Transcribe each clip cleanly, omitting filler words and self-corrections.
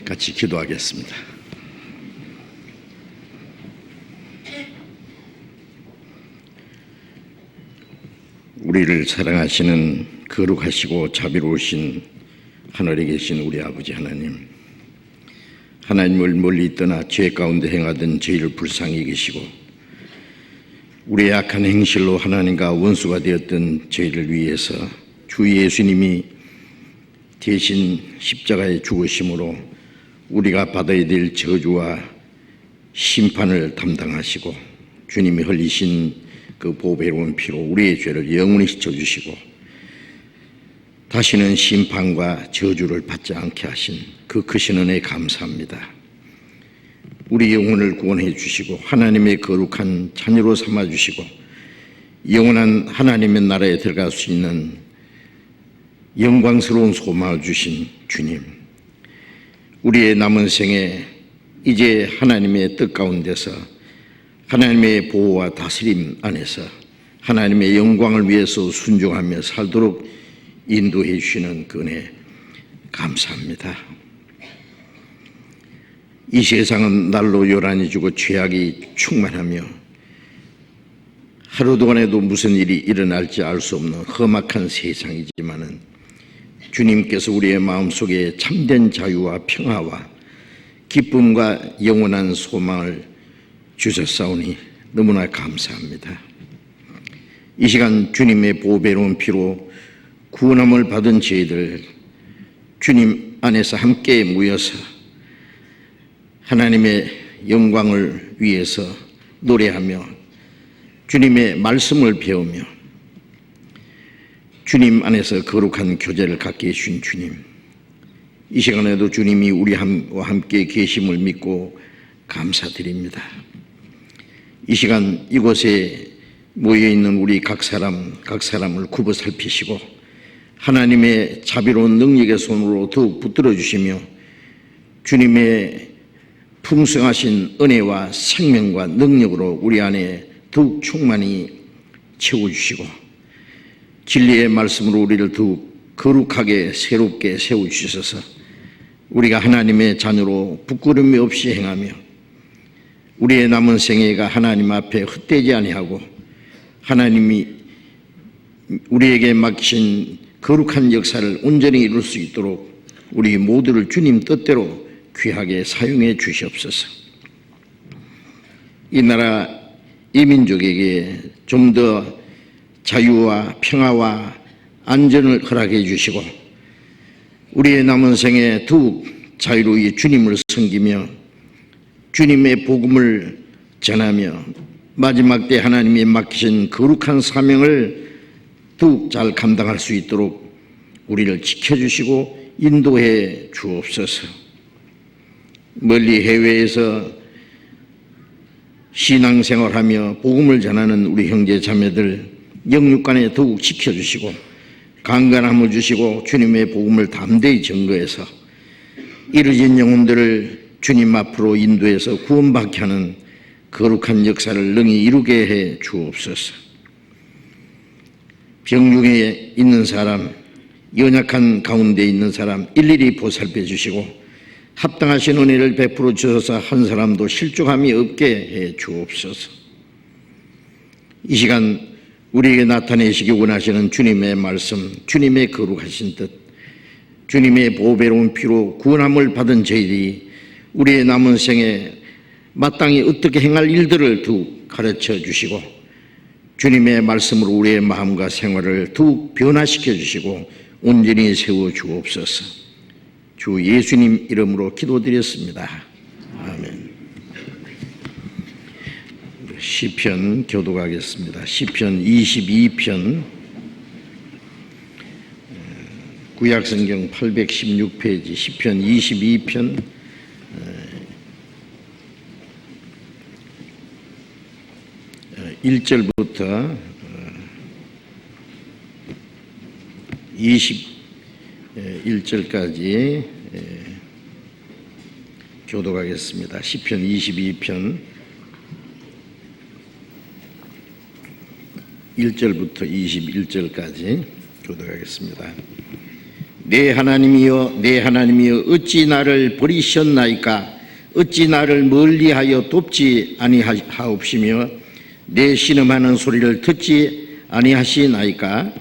같이 기도하겠습니다. 우리를 사랑하시는 거룩하시고 자비로우신 하늘에 계신 우리 아버지 하나님, 하나님을 멀리 떠나 죄 가운데 행하던 저희를 불쌍히 여기시고 우리의 악한 행실로 하나님과 원수가 되었던 저희를 위해서 주 예수님이 대신 십자가에 죽으심으로 우리가 받아야 될 저주와 심판을 담당하시고 주님이 흘리신 그 보배로운 피로 우리의 죄를 영원히 씻어주시고 다시는 심판과 저주를 받지 않게 하신 그 크신 은혜에 감사합니다. 우리 영혼을 구원해 주시고 하나님의 거룩한 자녀로 삼아주시고 영원한 하나님의 나라에 들어갈 수 있는 영광스러운 소망을 주신 주님, 우리의 남은 생에 이제 하나님의 뜻 가운데서 하나님의 보호와 다스림 안에서 하나님의 영광을 위해서 순종하며 살도록 인도해 주시는 그 은혜 감사합니다. 이 세상은 날로 요란해지고 죄악이 충만하며 하루 동안에도 무슨 일이 일어날지 알 수 없는 험악한 세상이지만은 주님께서 우리의 마음속에 참된 자유와 평화와 기쁨과 영원한 소망을 주셨사오니 너무나 감사합니다. 이 시간 주님의 보배로운 피로 구원함을 받은 저희들 주님 안에서 함께 모여서 하나님의 영광을 위해서 노래하며 주님의 말씀을 배우며 주님 안에서 거룩한 교제를 갖게 해주신 주님, 이 시간에도 주님이 우리와 함께 계심을 믿고 감사드립니다. 이 시간 이곳에 모여있는 우리 각 사람을 굽어 살피시고 하나님의 자비로운 능력의 손으로 더욱 붙들어 주시며 주님의 풍성하신 은혜와 생명과 능력으로 우리 안에 더욱 충만히 채워주시고 진리의 말씀으로 우리를 더욱 거룩하게 새롭게 세워주셔서 우리가 하나님의 자녀로 부끄러움이 없이 행하며 우리의 남은 생애가 하나님 앞에 헛되지 아니하고 하나님이 우리에게 맡기신 거룩한 역사를 온전히 이룰 수 있도록 우리 모두를 주님 뜻대로 귀하게 사용해 주시옵소서. 이 나라 이 민족에게 좀 더 자유와 평화와 안전을 허락해 주시고 우리의 남은 생에 더욱 자유로이 주님을 섬기며 주님의 복음을 전하며 마지막 때 하나님이 맡기신 거룩한 사명을 더욱 잘 감당할 수 있도록 우리를 지켜주시고 인도해 주옵소서. 멀리 해외에서 신앙생활하며 복음을 전하는 우리 형제 자매들 영육간에 더욱 지켜주시고 강건함을 주시고 주님의 복음을 담대히 증거해서 이루어진 영혼들을 주님 앞으로 인도해서 구원받게 하는 거룩한 역사를 능히 이루게 해 주옵소서. 병중에 있는 사람, 연약한 가운데 있는 사람 일일이 보살펴 주시고 합당하신 은혜를 베풀어 주셔서 한 사람도 실족함이 없게 해 주옵소서. 이 시간 우리에게 나타내시기 원하시는 주님의 말씀, 주님의 거룩하신 뜻, 주님의 보배로운 피로 구원함을 받은 저희들이 우리의 남은 생에 마땅히 어떻게 행할 일들을 더욱 가르쳐 주시고 주님의 말씀으로 우리의 마음과 생활을 더욱 변화시켜 주시고 온전히 세워 주옵소서. 주 예수님 이름으로 기도드렸습니다. 아멘. 시편 교독하겠습니다. 시편 22편 구약성경 816페이지 시편 22편 1절부터 21절까지 교독하겠습니다. 시편 22편 1절부터 21절까지 교독하겠습니다. 내 하나님이여 내 하나님이여 어찌 나를 버리셨나이까 어찌 나를 멀리하여 돕지 아니하옵시며 내 신음하는 소리를 듣지 아니하시나이까.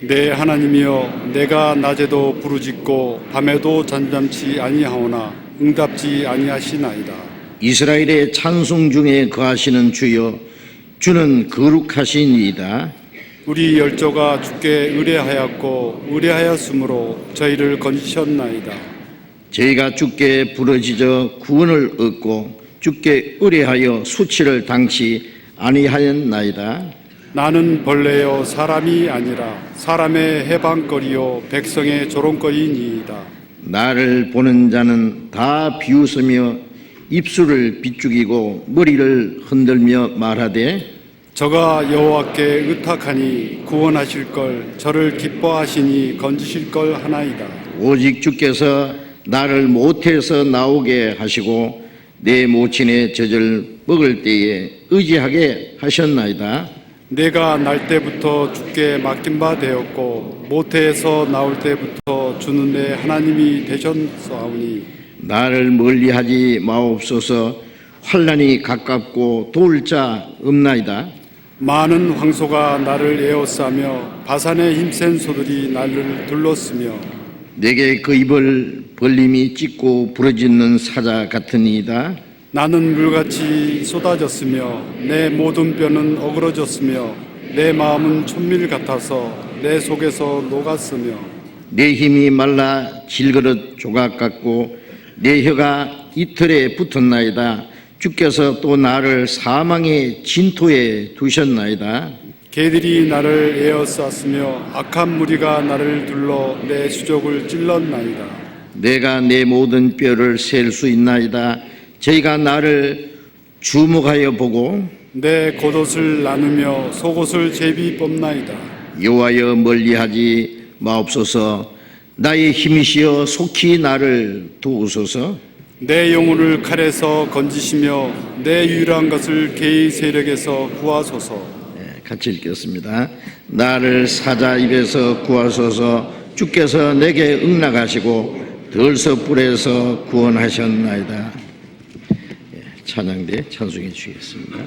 내 하나님이여 내가 낮에도 부르짖고 밤에도 잠잠치 아니하오나 응답지 아니하시나이다. 이스라엘의 찬송 중에 거하시는 주여 주는 거룩하시니이다. 우리 열조가 주께 의뢰하였고 의뢰하였으므로 저희를 건지셨나이다. 저희가 주께 부르짖어 구원을 얻고 주께 의뢰하여 수치를 당치 아니하였나이다. 나는 벌레요 사람이 아니라 사람의 해방거리요 백성의 조롱거리니이다. 나를 보는 자는 다 비웃으며 입술을 비죽이고 머리를 흔들며 말하되 저가 여호와께 의탁하니 구원하실 걸 저를 기뻐하시니 건지실 걸 하나이다. 오직 주께서 나를 모태에서 나오게 하시고 내 모친의 젖을 먹을 때에 의지하게 하셨나이다. 내가 날 때부터 주께 맡긴 바 되었고 모태에서 나올 때부터 주는 내 하나님이 되셨사오니 나를 멀리하지 마옵소서. 환난이 가깝고 도울 자 없나이다. 많은 황소가 나를 에워싸며 바산의 힘센 소들이 나를 둘렀으며 내게 그 입을 벌림이 찢고 부러지는 사자 같으니이다. 나는 물같이 쏟아졌으며 내 모든 뼈는 어그러졌으며 내 마음은 촛밀 같아서 내 속에서 녹았으며 내 힘이 말라 질그릇 조각 같고 내 혀가 이틀에 붙었나이다. 주께서 또 나를 사망의 진토에 두셨나이다. 개들이 나를 에워쌌으며 악한 무리가 나를 둘러 내 수족을 찔렀나이다. 내가 내 모든 뼈를 셀 수 있나이다. 저희가 나를 주목하여 보고 내 겉옷을 나누며 속옷을 제비 뽑나이다. 여호와여 멀리하지 마옵소서. 나의 힘이시여 속히 나를 도우소서. 내 영혼을 칼에서 건지시며 내 유일한 것을 개의 세력에서 구하소서. 같이 읽겠습니다. 나를 사자 입에서 구하소서. 주께서 내게 응낙하시고 들서불에서 구원하셨나이다. 찬양대 찬송해 주시겠습니다.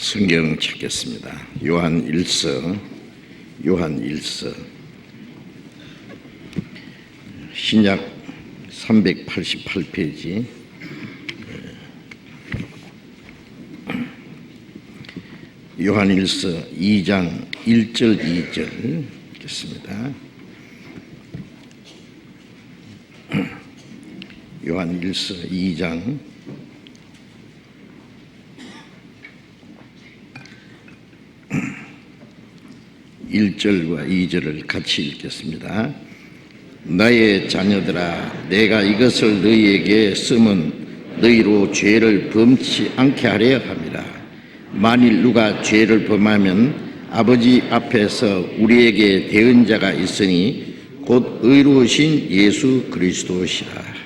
성경 찾겠습니다. 요한 1서 신약 388페이지 요한 1서 2장 1절 2절 읽겠습니다. 요한 1서 2장 1절과 2절을 같이 읽겠습니다. 나의 자녀들아, 내가 이것을 너희에게 쓰면 너희로 죄를 범치 않게 하려 함이라. 만일 누가 죄를 범하면 아버지 앞에서 우리에게 대언자가 있으니 곧 의로우신 예수 그리스도시라.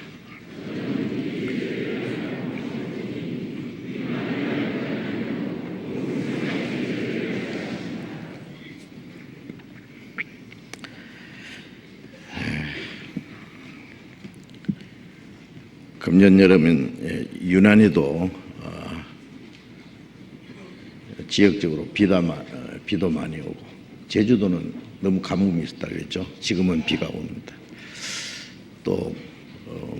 금년 여름엔 유난히도 지역적으로 비도 많이 오고, 제주도는 너무 가뭄이 있었다 그랬죠. 지금은 비가 옵니다. 또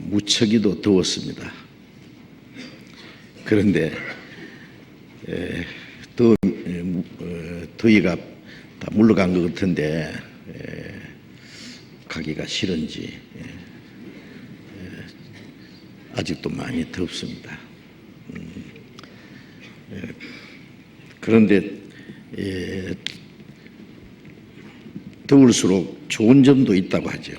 무척이도 더웠습니다. 그런데 더위가 다 물러간 것 같은데 가기가 싫은지 아직도 많이 덥습니다. 그런데 더울수록 좋은 점도 있다고 하죠.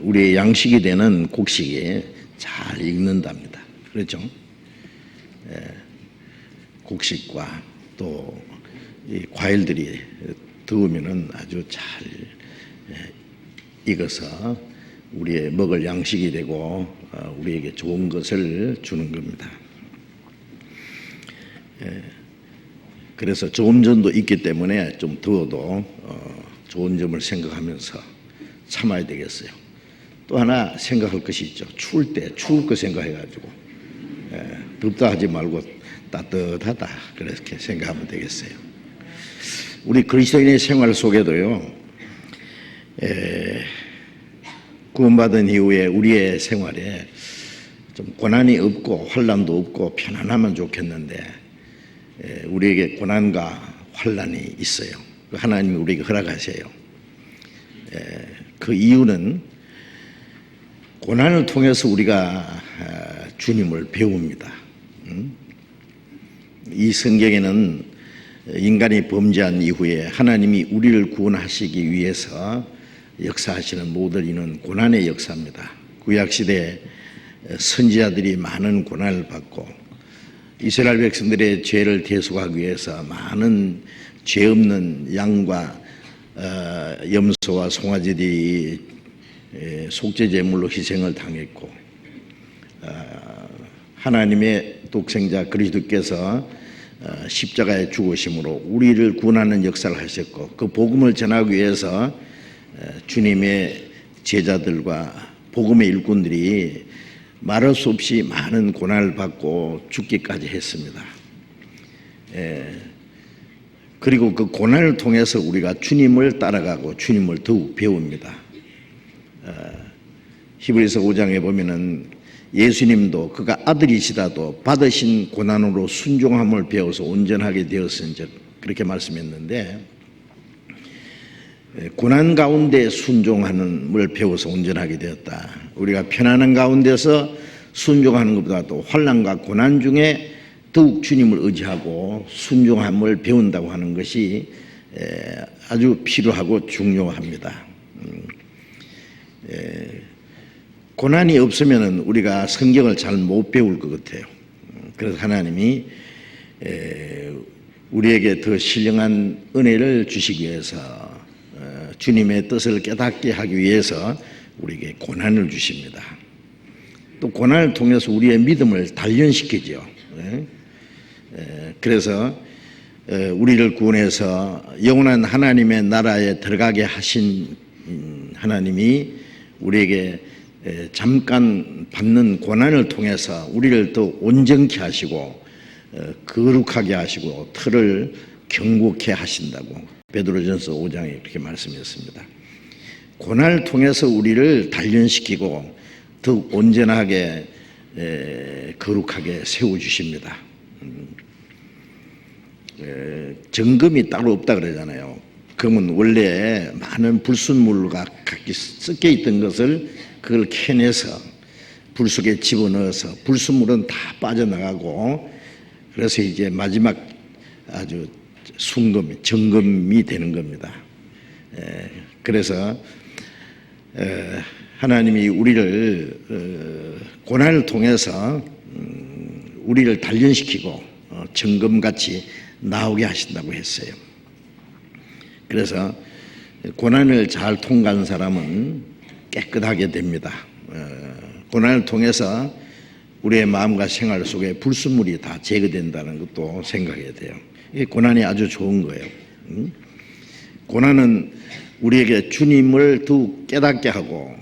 우리의 양식이 되는 곡식이 잘 익는답니다. 그렇죠? 곡식과 또 이 과일들이 더우면은 아주 잘 익어서 우리의 먹을 양식이 되고 우리에게 좋은 것을 주는 겁니다. 그래서 좋은 점도 있기 때문에 좀 더워도 좋은 점을 생각하면서 참아야 되겠어요. 또 하나 생각할 것이 있죠. 추울 때 추울 거 생각해가지고 덥다 하지 말고 따뜻하다 그렇게 생각하면 되겠어요. 우리 그리스도인의 생활 속에도요, 구원받은 이후에 우리의 생활에 좀 고난이 없고 환난도 없고 편안하면 좋겠는데 우리에게 고난과 환난이 있어요. 하나님이 우리에게 허락하세요. 그 이유는 고난을 통해서 우리가 주님을 배웁니다. 이 성경에는 인간이 범죄한 이후에 하나님이 우리를 구원하시기 위해서 역사하시는 모든 이는 고난의 역사입니다. 구약시대 선지자들이 많은 고난을 받고 이스라엘 백성들의 죄를 대속하기 위해서 많은 죄 없는 양과 염소와 송아지들이 속죄제물로 희생을 당했고, 하나님의 독생자 그리스도께서 십자가에 죽으심으로 우리를 구원하는 역사를 하셨고, 그 복음을 전하기 위해서 주님의 제자들과 복음의 일꾼들이 말할 수 없이 많은 고난을 받고 죽기까지 했습니다. 그리고 그 고난을 통해서 우리가 주님을 따라가고 주님을 더욱 배웁니다. 히브리서 5장에 보면은 예수님도 그가 아들이시라도 받으신 고난으로 순종함을 배워서 온전하게 되었은즉 그렇게 말씀했는데, 고난 가운데 순종하는을 배워서 온전하게 되었다. 우리가 편안한 가운데서 순종하는 것보다도 환난과 고난 중에 더욱 주님을 의지하고 순종함을 배운다고 하는 것이 아주 필요하고 중요합니다. 고난이 없으면 우리가 성경을 잘 못 배울 것 같아요. 그래서 하나님이 우리에게 더 신령한 은혜를 주시기 위해서, 주님의 뜻을 깨닫게 하기 위해서 우리에게 고난을 주십니다. 또 고난을 통해서 우리의 믿음을 단련시키죠. 그래서 우리를 구원해서 영원한 하나님의 나라에 들어가게 하신 하나님이 우리에게 잠깐 받는 고난을 통해서 우리를 더 온전케 하시고 거룩하게 하시고 털을 경고케 하신다고 베드로전서 5장에 그렇게 말씀했습니다. 고난을 통해서 우리를 단련시키고 더욱 온전하게 거룩하게 세워주십니다. 정금이 따로 없다 그러잖아요. 금은 원래 많은 불순물과 각기 섞여 있던 것을 그걸 캐내서 불 속에 집어넣어서 불순물은 다 빠져나가고 그래서 이제 마지막 아주 순금, 정금이 되는 겁니다. 그래서 하나님이 우리를 고난을 통해서 우리를 단련시키고 정금같이 나오게 하신다고 했어요. 그래서 고난을 잘 통과한 사람은 깨끗하게 됩니다. 고난을 통해서 우리의 마음과 생활 속에 불순물이 다 제거된다는 것도 생각해야 돼요. 이 고난이 아주 좋은 거예요. 고난은 우리에게 주님을 더욱 깨닫게 하고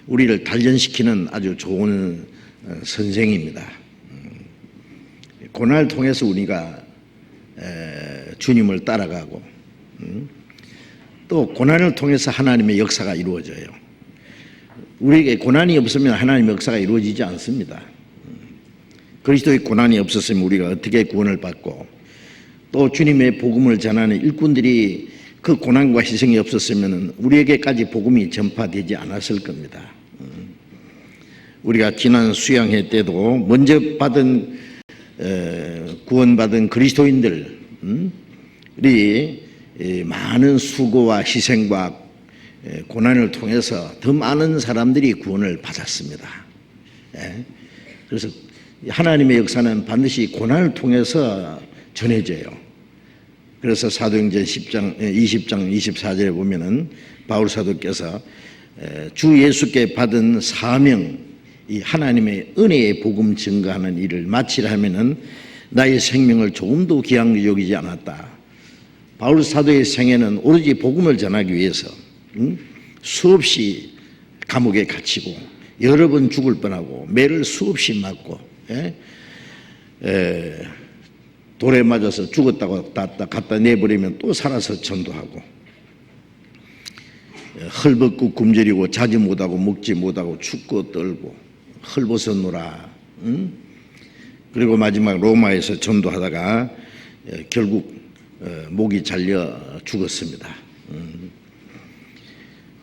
우리를 단련시키는 아주 좋은 선생입니다. 고난을 통해서 우리가 주님을 따라가고 또 고난을 통해서 하나님의 역사가 이루어져요. 우리에게 고난이 없으면 하나님의 역사가 이루어지지 않습니다. 그리스도의 고난이 없었으면 우리가 어떻게 구원을 받고 또 주님의 복음을 전하는 일꾼들이 그 고난과 희생이 없었으면 우리에게까지 복음이 전파되지 않았을 겁니다. 우리가 지난 수양회 때도 먼저 구원받은 그리스도인들이 많은 수고와 희생과 고난을 통해서 더 많은 사람들이 구원을 받았습니다. 그래서 하나님의 역사는 반드시 고난을 통해서 전해져요. 그래서 사도행전 10장, 20장 24절에 보면은 바울 사도께서 주 예수께 받은 사명, 이 하나님의 은혜의 복음 증거하는 일을 마치려 하면은 나의 생명을 조금도 귀하게 여기지 않았다. 바울 사도의 생애는 오로지 복음을 전하기 위해서 수없이 감옥에 갇히고 여러 번 죽을 뻔하고 매를 수없이 맞고 돌에 맞아서 죽었다고 갖다 내버리면 또 살아서 전도하고 헐벗고 굶주리고 자지 못하고 먹지 못하고 춥고 떨고 헐벗었노라. 그리고 마지막 로마에서 전도하다가 결국 목이 잘려 죽었습니다.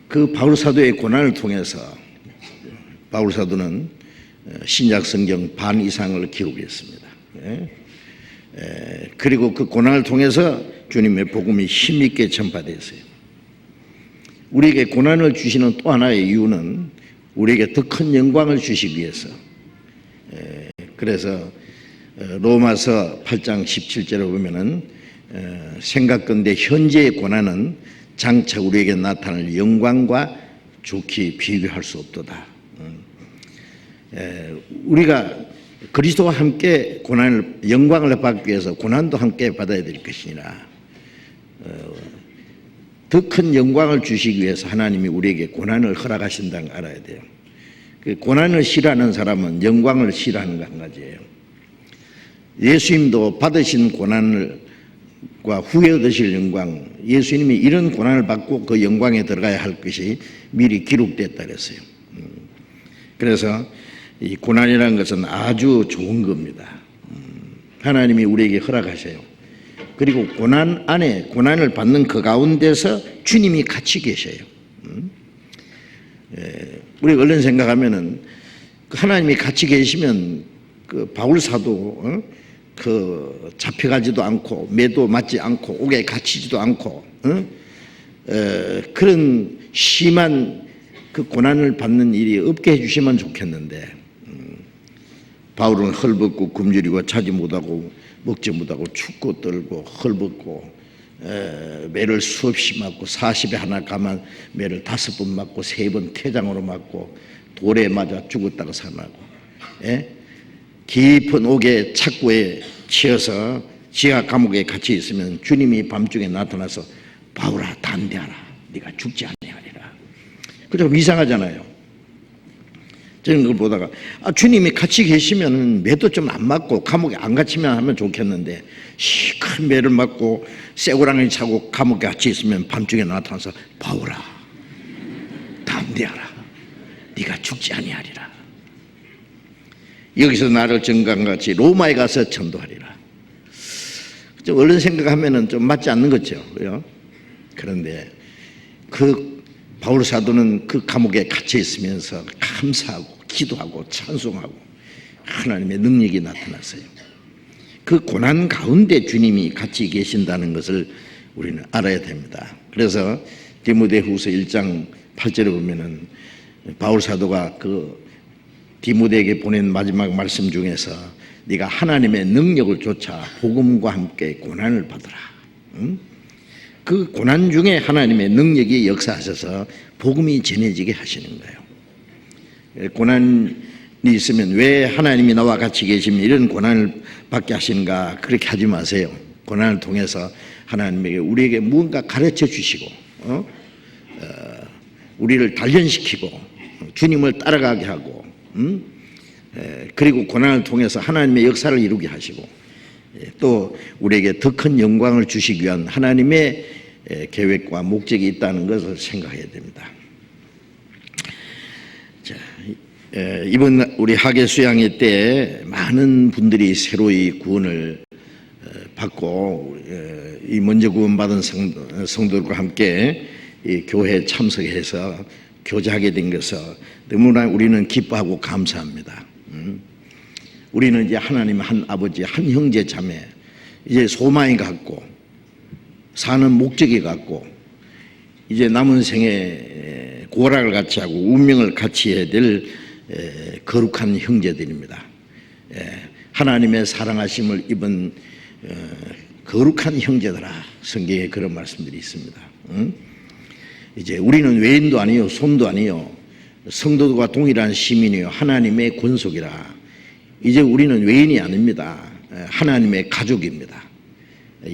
그 바울 사도의 고난을 통해서 바울 사도는 신약 성경 반 이상을 기록했습니다. 그리고 그 고난을 통해서 주님의 복음이 힘있게 전파됐어요. 우리에게 고난을 주시는 또 하나의 이유는 우리에게 더 큰 영광을 주시기 위해서. 그래서 로마서 8장 17절에 보면은 생각건대 현재의 고난은 장차 우리에게 나타날 영광과 좋게 비교할 수 없도다. 우리가 그리스도와 함께 영광을 받기 위해서 고난도 함께 받아야 될 것이니라. 더 큰 영광을 주시기 위해서 하나님이 우리에게 고난을 허락하신다는 걸 알아야 돼요. 그 고난을 싫어하는 사람은 영광을 싫어하는 거 한 가지예요. 예수님도 받으신 고난과 후에 얻으실 영광, 예수님이 이런 고난을 받고 그 영광에 들어가야 할 것이 미리 기록됐다 그랬어요. 그래서 이 고난이라는 것은 아주 좋은 겁니다. 하나님이 우리에게 허락하셔요. 그리고 고난 안에 고난을 받는 그 가운데서 주님이 같이 계셔요. 우리가 얼른 생각하면은 하나님이 같이 계시면 그 바울 사도 그 잡혀가지도 않고 매도 맞지 않고 옥에 갇히지도 않고 그런 심한 그 고난을 받는 일이 없게 해주시면 좋겠는데 바울은 헐벗고 굶주리고 자지 못하고 먹지 못하고 춥고 떨고 헐벗고 매를 수없이 맞고 40에 하나 가만 매를 5번 맞고 3번 태장으로 맞고 돌에 맞아 죽었다가 살아나고 깊은 옥에 착고에 치여서 지하 감옥에 갇혀 있으면 주님이 밤중에 나타나서 바울아 담대하라 네가 죽지 아니하리라. 그죠? 이상하잖아요. 저는 그걸 보다가 주님이 같이 계시면 매도 좀 안 맞고 감옥에 안 갇히면 하면 좋겠는데 큰 매를 맞고 쇠고랑이 차고 감옥에 같이 있으면 밤중에 나타나서 바울아 담대하라 네가 죽지 아니하리라. 여기서 나를 정강같이 로마에 가서 전도하리라. 좀 얼른 생각하면은 좀 맞지 않는 거죠. 그런데 그 바울 사도는 그 감옥에 갇혀 있으면서 감사하고 기도하고 찬송하고 하나님의 능력이 나타났어요. 그 고난 가운데 주님이 같이 계신다는 것을 우리는 알아야 됩니다. 그래서 디모데후서 1장 8절에 보면은 바울 사도가 그 디모데에게 보낸 마지막 말씀 중에서 네가 하나님의 능력을 좇아 복음과 함께 고난을 받으라. 그 고난 중에 하나님의 능력이 역사하셔서 복음이 전해지게 하시는 거예요. 고난이 있으면 왜 하나님이 나와 같이 계시면 이런 고난을 받게 하시는가 그렇게 하지 마세요. 고난을 통해서 하나님에게 우리에게 무언가 가르쳐 주시고 우리를 단련시키고 주님을 따라가게 하고 그리고 고난을 통해서 하나님의 역사를 이루게 하시고 또 우리에게 더 큰 영광을 주시기 위한 하나님의 계획과 목적이 있다는 것을 생각해야 됩니다. 자, 이번 우리 학예 수양회 때 많은 분들이 새로이 구원을 받고 이 먼저 구원받은 성도들과 함께 이 교회에 참석해서 교제하게 된 것을 너무나 우리는 기뻐하고 감사합니다. 우리는 이제 하나님 한 아버지, 한 형제 자매, 이제 소망이 갖고 사는 목적이 갖고 이제 남은 생에 고락을 같이 하고 운명을 같이 해야 될 거룩한 형제들입니다. 하나님의 사랑하심을 입은 거룩한 형제들아, 성경에 그런 말씀들이 있습니다. 이제 우리는 외인도 아니요 손도 아니요 성도들과 동일한 시민이요 하나님의 권속이라. 이제 우리는 외인이 아닙니다. 하나님의 가족입니다.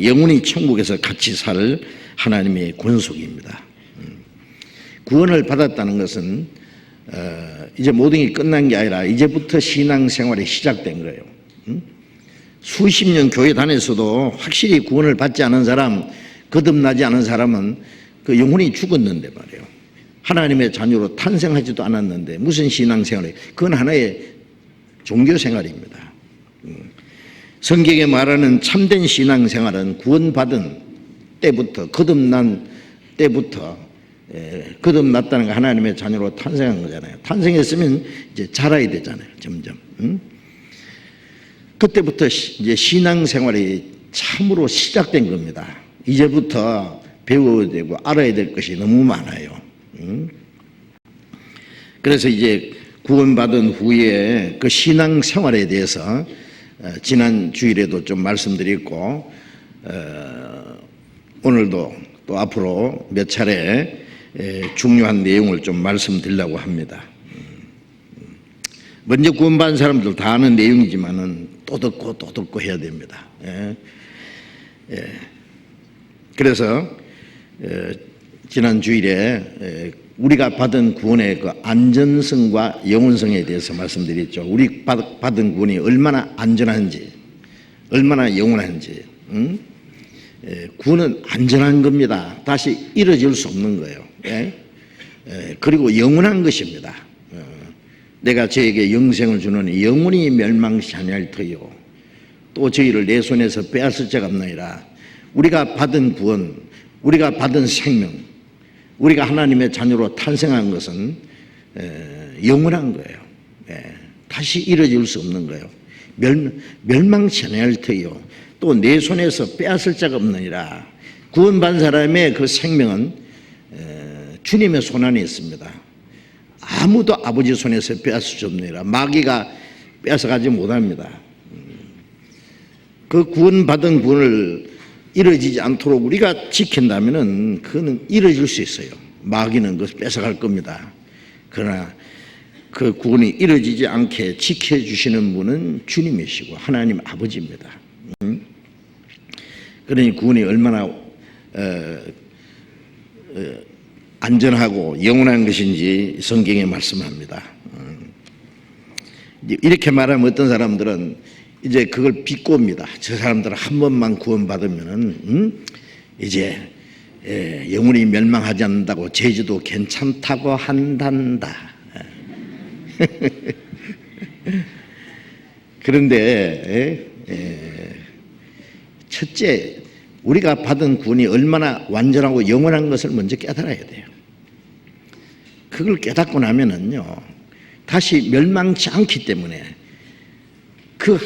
영원히 천국에서 같이 살 하나님의 권속입니다. 구원을 받았다는 것은 이제 모든 게 끝난 게 아니라 이제부터 신앙생활이 시작된 거예요. 수십 년 교회 다녔어도 확실히 구원을 받지 않은 사람, 거듭나지 않은 사람은 그 영혼이 죽었는데 말이에요. 하나님의 자녀로 탄생하지도 않았는데 무슨 신앙생활이에요? 그건 하나의 종교생활입니다. 성경에 말하는 참된 신앙생활은 구원받은 때부터 거듭난 때부터 거듭났다는 거 하나님의 자녀로 탄생한 거잖아요. 탄생했으면 이제 자라야 되잖아요. 점점. 그때부터 이제 신앙생활이 참으로 시작된 겁니다. 이제부터 배워야 되고 알아야 될 것이 너무 많아요. 그래서 이제 구원받은 후에 그 신앙생활에 대해서 지난 주일에도 좀 말씀드렸고 오늘도 또 앞으로 몇 차례 중요한 내용을 좀 말씀드리려고 합니다. 먼저 구원받은 사람들 다 아는 내용이지만은 또 듣고 해야 됩니다. 그래서 지난 주일에 우리가 받은 구원의 그 안전성과 영원성에 대해서 말씀드렸죠. 우리 받은 구원이 얼마나 안전한지, 얼마나 영원한지. 구원은 안전한 겁니다. 다시 이뤄질 수 없는 거예요. 그리고 영원한 것입니다. 내가 저에게 영생을 주노니 영원히 멸망치 아니할 터이요 또 저희를 내 손에서 빼앗을 자가 없나이다. 우리가 받은 구원, 우리가 받은 생명, 우리가 하나님의 자녀로 탄생한 것은 영원한 거예요. 다시 이뤄질 수 없는 거예요. 멸망치 아니할 터이요 또 내 손에서 빼앗을 자가 없느니라. 구원받은 사람의 그 생명은 주님의 손 안에 있습니다. 아무도 아버지 손에서 빼앗을 수 없느니라. 마귀가 빼앗아가지 못합니다. 그 구원받은 구원을 이루어지지 않도록 우리가 지킨다면은 그는 이루어질 수 있어요. 마귀는 그것을 뺏어갈 겁니다. 그러나 그 구원이 이루어지지 않게 지켜주시는 분은 주님이시고 하나님 아버지입니다. 그러니 구원이 얼마나 안전하고 영원한 것인지 성경에 말씀합니다. 이렇게 말하면 어떤 사람들은 이제 그걸 비꼬입니다. 저 사람들은 한 번만 구원받으면은 이제 영혼이 멸망하지 않는다고 제주도 괜찮다고 한단다. 그런데 첫째, 우리가 받은 구원이 얼마나 완전하고 영원한 것을 먼저 깨달아야 돼요. 그걸 깨닫고 나면은요, 다시 멸망치 않기 때문에 그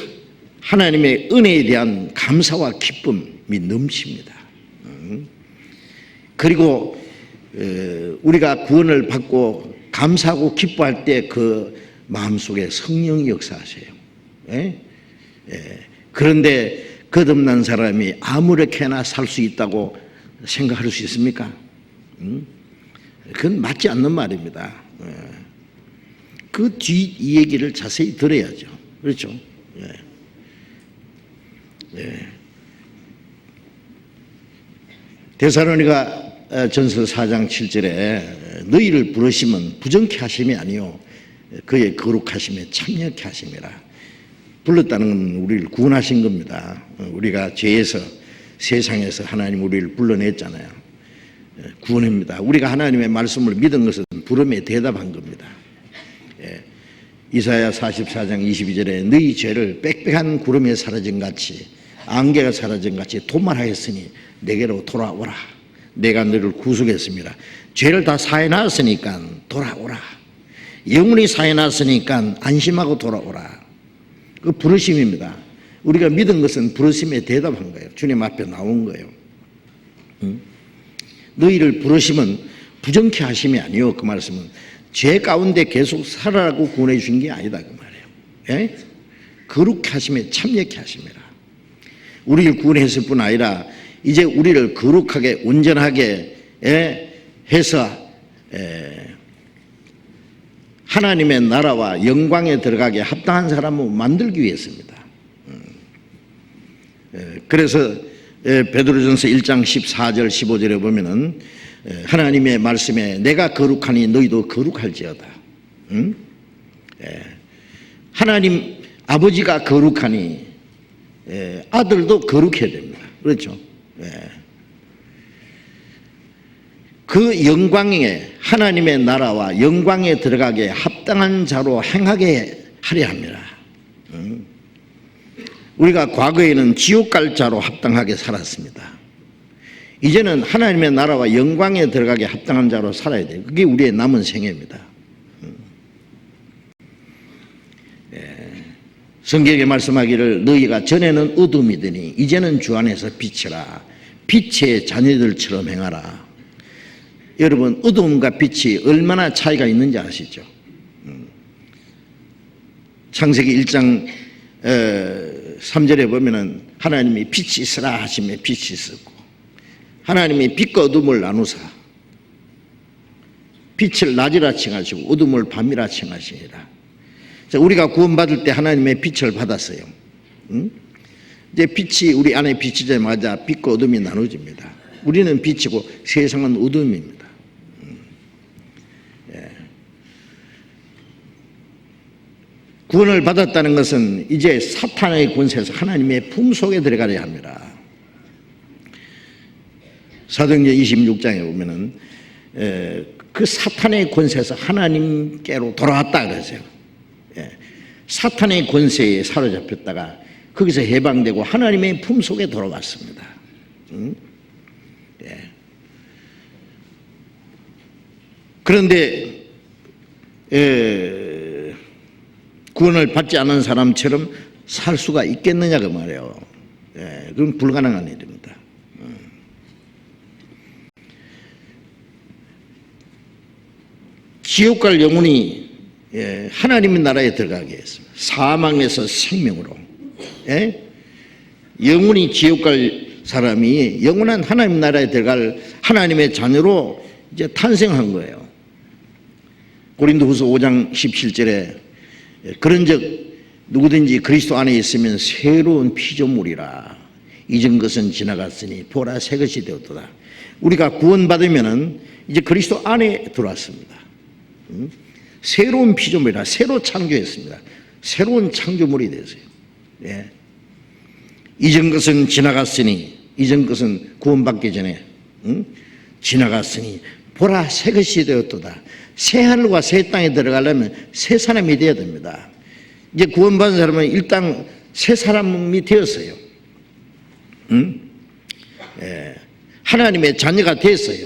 하나님의 은혜에 대한 감사와 기쁨이 넘칩니다. 그리고 우리가 구원을 받고 감사하고 기뻐할 때 그 마음속에 성령이 역사하세요. 그런데 거듭난 사람이 아무렇게나 살 수 있다고 생각할 수 있습니까? 그건 맞지 않는 말입니다. 그 뒤 이 얘기를 자세히 들어야죠. 그렇죠? 데살로니가 전서 4장 7절에 너희를 부르심은 부정케 하심이 아니요 그의 거룩하심에 참여케 하심이라. 불렀다는 건 우리를 구원하신 겁니다. 우리가 죄에서 세상에서 하나님 우리를 불러냈잖아요. 구원입니다. 우리가 하나님의 말씀을 믿은 것은 부름에 대답한 겁니다. 이사야 44장 22절에 너희 죄를 빽빽한 구름에 사라진 같이 안개가 사라진 같이 도말하였으니 내게로 돌아오라. 내가 너를 구속했습니다. 죄를 다 사해놨으니까 돌아오라. 영원히 사해놨으니까 안심하고 돌아오라. 그 부르심입니다. 우리가 믿은 것은 부르심에 대답한 거예요. 주님 앞에 나온 거예요. 너희를 부르심은 부정케 하심이 아니요. 그 말씀은 죄 가운데 계속 살아라고 구원해 주신 게 아니다 그 말이에요. 거룩케 하심에 참여케 하심이라. 우리를 구원했을 뿐 아니라 이제 우리를 거룩하게 온전하게 해서 하나님의 나라와 영광에 들어가게 합당한 사람을 만들기 위해서입니다. 그래서 베드로전서 1장 14절 15절에 보면은 하나님의 말씀에 내가 거룩하니 너희도 거룩할지어다. 하나님 아버지가 거룩하니 아들도 거룩해야 됩니다. 그렇죠? 그 영광에 하나님의 나라와 영광에 들어가게 합당한 자로 행하게 하려 합니다. 우리가 과거에는 지옥 갈 자로 합당하게 살았습니다. 이제는 하나님의 나라와 영광에 들어가게 합당한 자로 살아야 돼요. 그게 우리의 남은 생애입니다. 성경에 말씀하기를 너희가 전에는 어둠이더니 이제는 주 안에서 빛이라. 빛의 자녀들처럼 행하라. 여러분, 어둠과 빛이 얼마나 차이가 있는지 아시죠? 창세기 1장 3절에 보면은 하나님이 빛이 있으라 하시며 빛이 있었고, 하나님이 빛과 어둠을 나누사 빛을 낮이라 칭하시고 어둠을 밤이라 칭하시니라. 자, 우리가 구원받을 때 하나님의 빛을 받았어요. 이제 빛이 우리 안에 비치자마자 빛과 어둠이 나눠집니다. 우리는 빛이고 세상은 어둠입니다. 구원을 받았다는 것은 이제 사탄의 권세에서 하나님의 품속에 들어가려 합니다. 사도행전 26장에 보면은 그 사탄의 권세에서 하나님께로 돌아왔다 그러세요. 사탄의 권세에 사로잡혔다가 거기서 해방되고 하나님의 품속에 돌아왔습니다. 그런데 구원을 받지 않은 사람처럼 살 수가 있겠느냐 그 말이에요. 그건 불가능한 일입니다. 지옥 갈 영혼이 하나님의 나라에 들어가게 했습니다. 사망에서 생명으로. 영혼이 지옥 갈 사람이 영원한 하나님 나라에 들어갈 하나님의 자녀로 이제 탄생한 거예요. 고린도후서 5장 17절에 그런즉 누구든지 그리스도 안에 있으면 새로운 피조물이라. 이전 것은 지나갔으니 보라 새 것이 되었도다. 우리가 구원받으면은 이제 그리스도 안에 들어왔습니다. 새로운 피조물이라. 새로 창조했습니다. 새로운 창조물이 되세요. 예. 이전 것은 지나갔으니, 이전 것은 구원받기 전에 지나갔으니 보라 새 것이 되었도다. 새 하늘과 새 땅에 들어가려면 새 사람이 되어야 됩니다. 이제 구원받은 사람은 일단 새 사람이 되었어요. 예. 하나님의 자녀가 됐어요.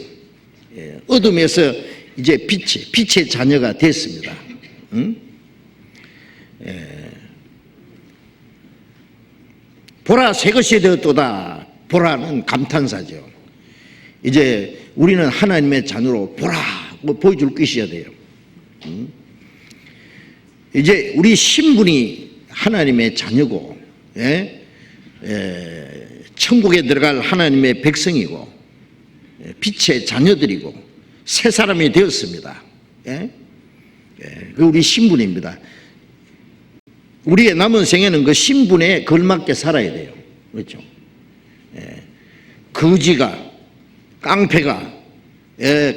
예. 어둠에서 이제 빛의 자녀가 됐습니다. 예. 보라 새 것이 되었도다. 보라는 감탄사죠. 이제 우리는 하나님의 자녀로 보라 보여줄 것이어야 돼요. 이제 우리 신분이 하나님의 자녀고, 예? 천국에 들어갈 하나님의 백성이고, 빛의 자녀들이고 새 사람이 되었습니다. 예? 그 우리 신분입니다. 우리의 남은 생애는 그 신분에 걸맞게 살아야 돼요. 그렇죠? 거지가, 깡패가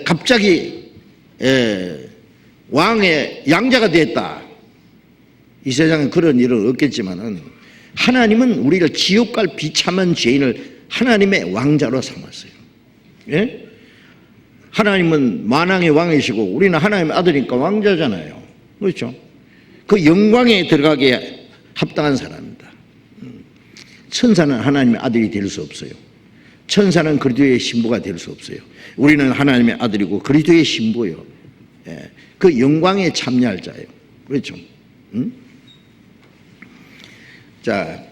갑자기 왕의 양자가 됐다. 이 세상에 그런 일은 없겠지만은 하나님은 우리를 지옥 갈 비참한 죄인을 하나님의 왕자로 삼았어요. 예? 하나님은 만왕의 왕이시고 우리는 하나님의 아들이니까 왕자잖아요. 그렇죠? 그 영광에 들어가기에 합당한 사람입니다. 천사는 하나님의 아들이 될 수 없어요. 천사는 그리스도의 신부가 될 수 없어요. 우리는 하나님의 아들이고 그리스도의 신부요. 예. 그 영광에 참여할 자예요. 그렇죠? 자,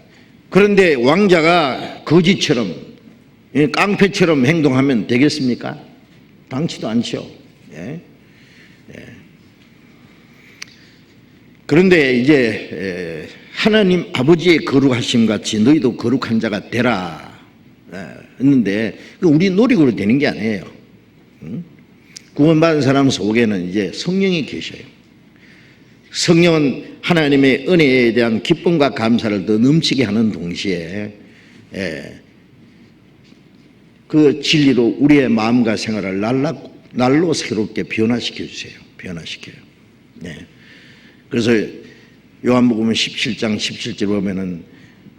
그런데 왕자가 거지처럼, 깡패처럼 행동하면 되겠습니까? 당치도 않죠. 예. 예. 그런데 이제 하나님 아버지의 거룩하심 같이 너희도 거룩한 자가 되라 했는데 우리 노력으로 되는 게 아니에요. 구원받은 사람 속에는 이제 성령이 계셔요. 성령은 하나님의 은혜에 대한 기쁨과 감사를 더 넘치게 하는 동시에 그 진리로 우리의 마음과 생활을 날로 새롭게 변화시켜 주세요. 변화시켜요. 네. 그래서 요한복음 17장 17절 보면은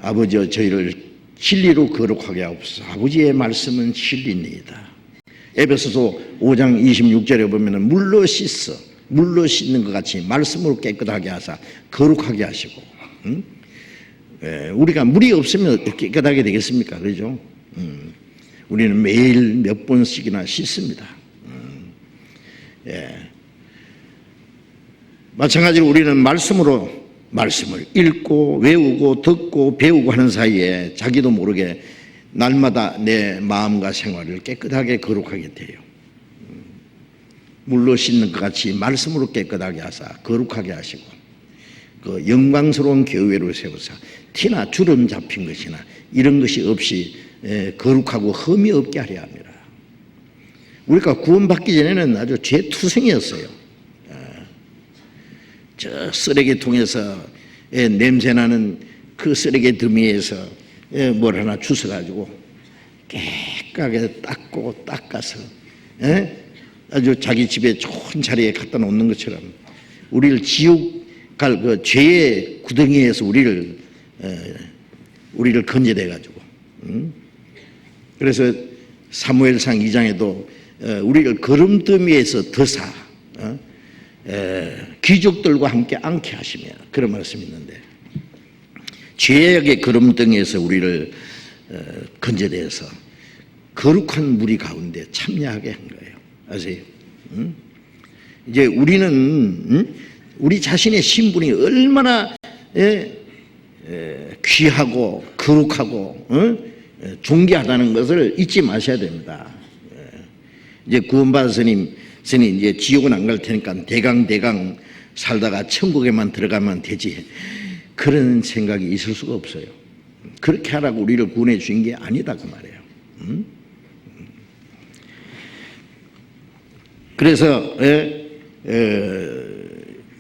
아버지여 저희를 진리로 거룩하게 하옵소서. 아버지의 말씀은 진리입니다. 에베소서 5장 26절에 보면은 물로 씻는 것 같이 말씀으로 깨끗하게 하사 거룩하게 하시고, 우리가 물이 없으면 깨끗하게 되겠습니까? 그렇죠? 우리는 매일 몇 번씩이나 씻습니다. 마찬가지로 우리는 말씀을 읽고 외우고 듣고 배우고 하는 사이에 자기도 모르게 날마다 내 마음과 생활을 깨끗하게 거룩하게 돼요. 물로 씻는 것 같이 말씀으로 깨끗하게 하사 거룩하게 하시고 그 영광스러운 교회로 세우사 티나 주름 잡힌 것이나 이런 것이 없이 거룩하고 흠이 없게 하려 합니다. 우리가 구원받기 전에는 아주 죄투성이었어요. 저 쓰레기통에서 냄새나는 그 쓰레기 더미에서 뭘 하나 주워가지고 깨끗하게 닦고 닦아서 아주 자기 집에 좋은 자리에 갖다 놓는 것처럼 우리를 지옥 갈 그 죄의 구덩이에서 우리를 건져내가지고 그래서 사무엘상 2장에도 우리를 거름더미에서 더사 귀족들과 함께 앉게 하시며 그런 말씀이 있는데 죄악의 거름덩이에서 우리를 건져내서 거룩한 무리 가운데 참여하게 한 거예요. 아세요? 이제 우리는 우리 자신의 신분이 얼마나 귀하고 거룩하고 존귀하다는 것을 잊지 마셔야 됩니다. 이제 구원받은 스님 이제 지옥은 안 갈 테니까 대강 살다가 천국에만 들어가면 되지. 그런 생각이 있을 수가 없어요. 그렇게 하라고 우리를 구원해 주신 게 아니다 그 말이에요. 그래서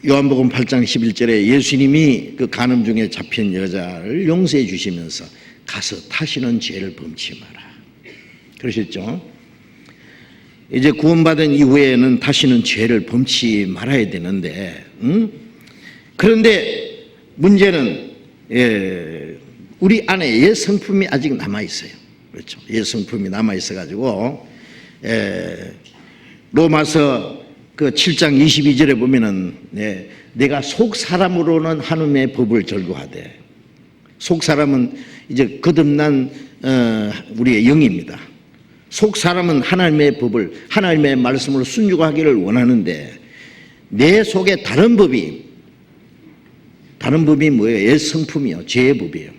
요한복음 8장 11절에 예수님이 그 간음 중에 잡힌 여자를 용서해 주시면서 가서 다시는 죄를 범치 마라 그러셨죠. 이제 구원받은 이후에는 다시는 죄를 범치 말아야 되는데 그런데 문제는 우리 안에 옛 성품이 아직 남아 있어요. 그렇죠? 옛 성품이 남아 있어 가지고 로마서 그 7장 22절에 보면은 내가 속 사람으로는 하나님의 법을 절거하되, 속 사람은 이제 거듭난 우리의 영입니다. 속 사람은 하나님의 법을, 하나님의 말씀을 순종하기를 원하는데 내 속에 다른 법이 뭐예요? 옛 성품이요, 죄의 법이에요.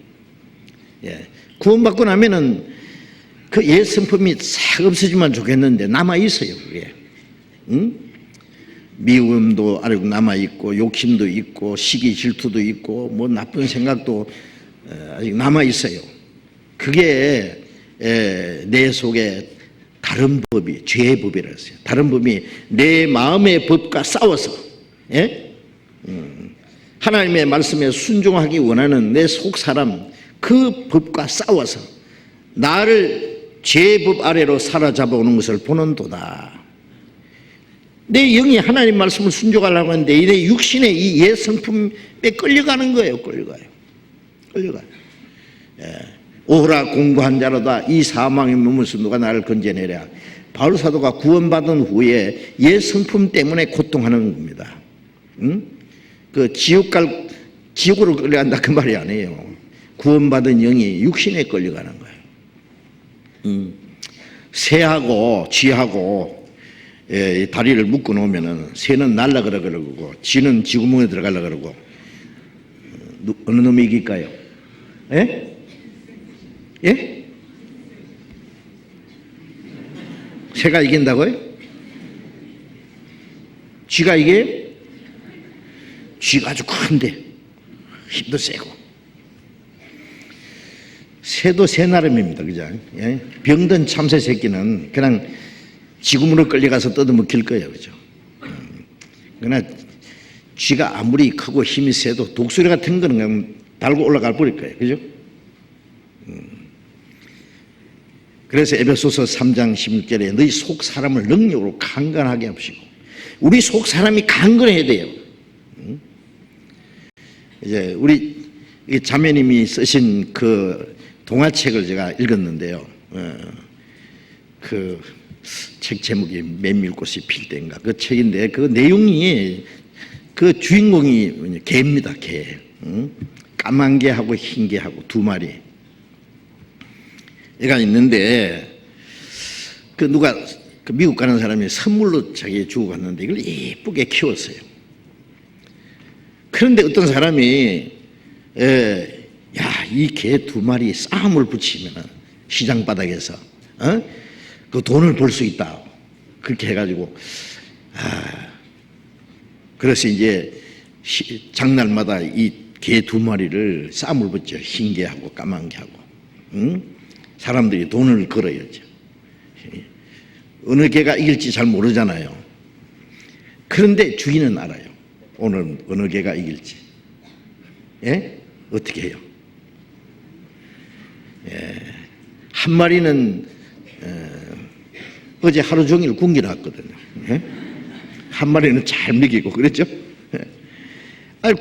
구원받고 나면은 그 옛 성품이 싹 없어지면 좋겠는데 남아 있어요, 그게. 응? 미움도 아직 남아 있고, 욕심도 있고, 시기 질투도 있고, 뭐 나쁜 생각도 아직 남아 있어요. 그게 내 속에 다른 법이 죄의 법이라 했어요. 다른 법이 내 마음의 법과 싸워서 하나님의 말씀에 순종하기 원하는 내 속 사람, 그 법과 싸워서 나를 죄의 법 아래로 사로잡아 오는 것을 보는도다. 내 영이 하나님 말씀을 순종하려고 하는데 내 육신의 이 옛 성품에 끌려가는 거예요. 끌려가요. 오라 공고한 자로다. 이 사망의 몸에서 누가 나를 건져내랴. 바울 사도가 구원받은 후에 옛 성품 때문에 고통하는 겁니다. 그 지옥으로 끌려간다 그 말이 아니에요. 구원받은 영이 육신에 끌려가는 거예요. 새하고 쥐하고 다리를 묶어 놓으면은 새는 날아가라 그러고 쥐는 쥐구멍에 들어가려 그러고 어느 놈이 이길까요? 새가 이긴다고요? 쥐가 이게? 쥐가 아주 큰데 힘도 세고. 새도 새 나름입니다, 그죠? 병든 참새 새끼는 그냥 지구문으로 끌려가서 뜯어먹힐 거예요, 그죠? 그러나 쥐가 아무리 크고 힘이 세도 독수리 같은 거는 그냥 달고 올라갈 버릴 거예요, 그죠? 그래서 에베소서 3장 16절에 너희 속 사람을 능력으로 강건하게 하시고, 우리 속 사람이 강건해야 돼요. 이제 우리 자매님이 쓰신 그 동화책을 제가 읽었는데요. 그 책 제목이 메밀꽃이 필 때인가 그 책인데 그 내용이 그 주인공이 개입니다. 개. 까만 개하고 흰 개하고 두 마리 애가 있는데 그 누가 그 미국 가는 사람이 선물로 자기 주고 갔는데 이걸 예쁘게 키웠어요. 그런데 어떤 사람이 이 개 두 마리 싸움을 붙이면 시장 바닥에서 그 돈을 벌 수 있다. 그렇게 해가지고 그래서 이제 장날마다 이 개 두 마리를 싸움을 붙죠. 흰 개하고 까만 개하고. 사람들이 돈을 걸어요. 어느 개가 이길지 잘 모르잖아요. 그런데 주인은 알아요. 오늘 어느 개가 이길지. 어떻게 해요? 한 마리는 어제 하루 종일 굶겨놨거든요. 한 마리는 잘 먹이고 그랬죠.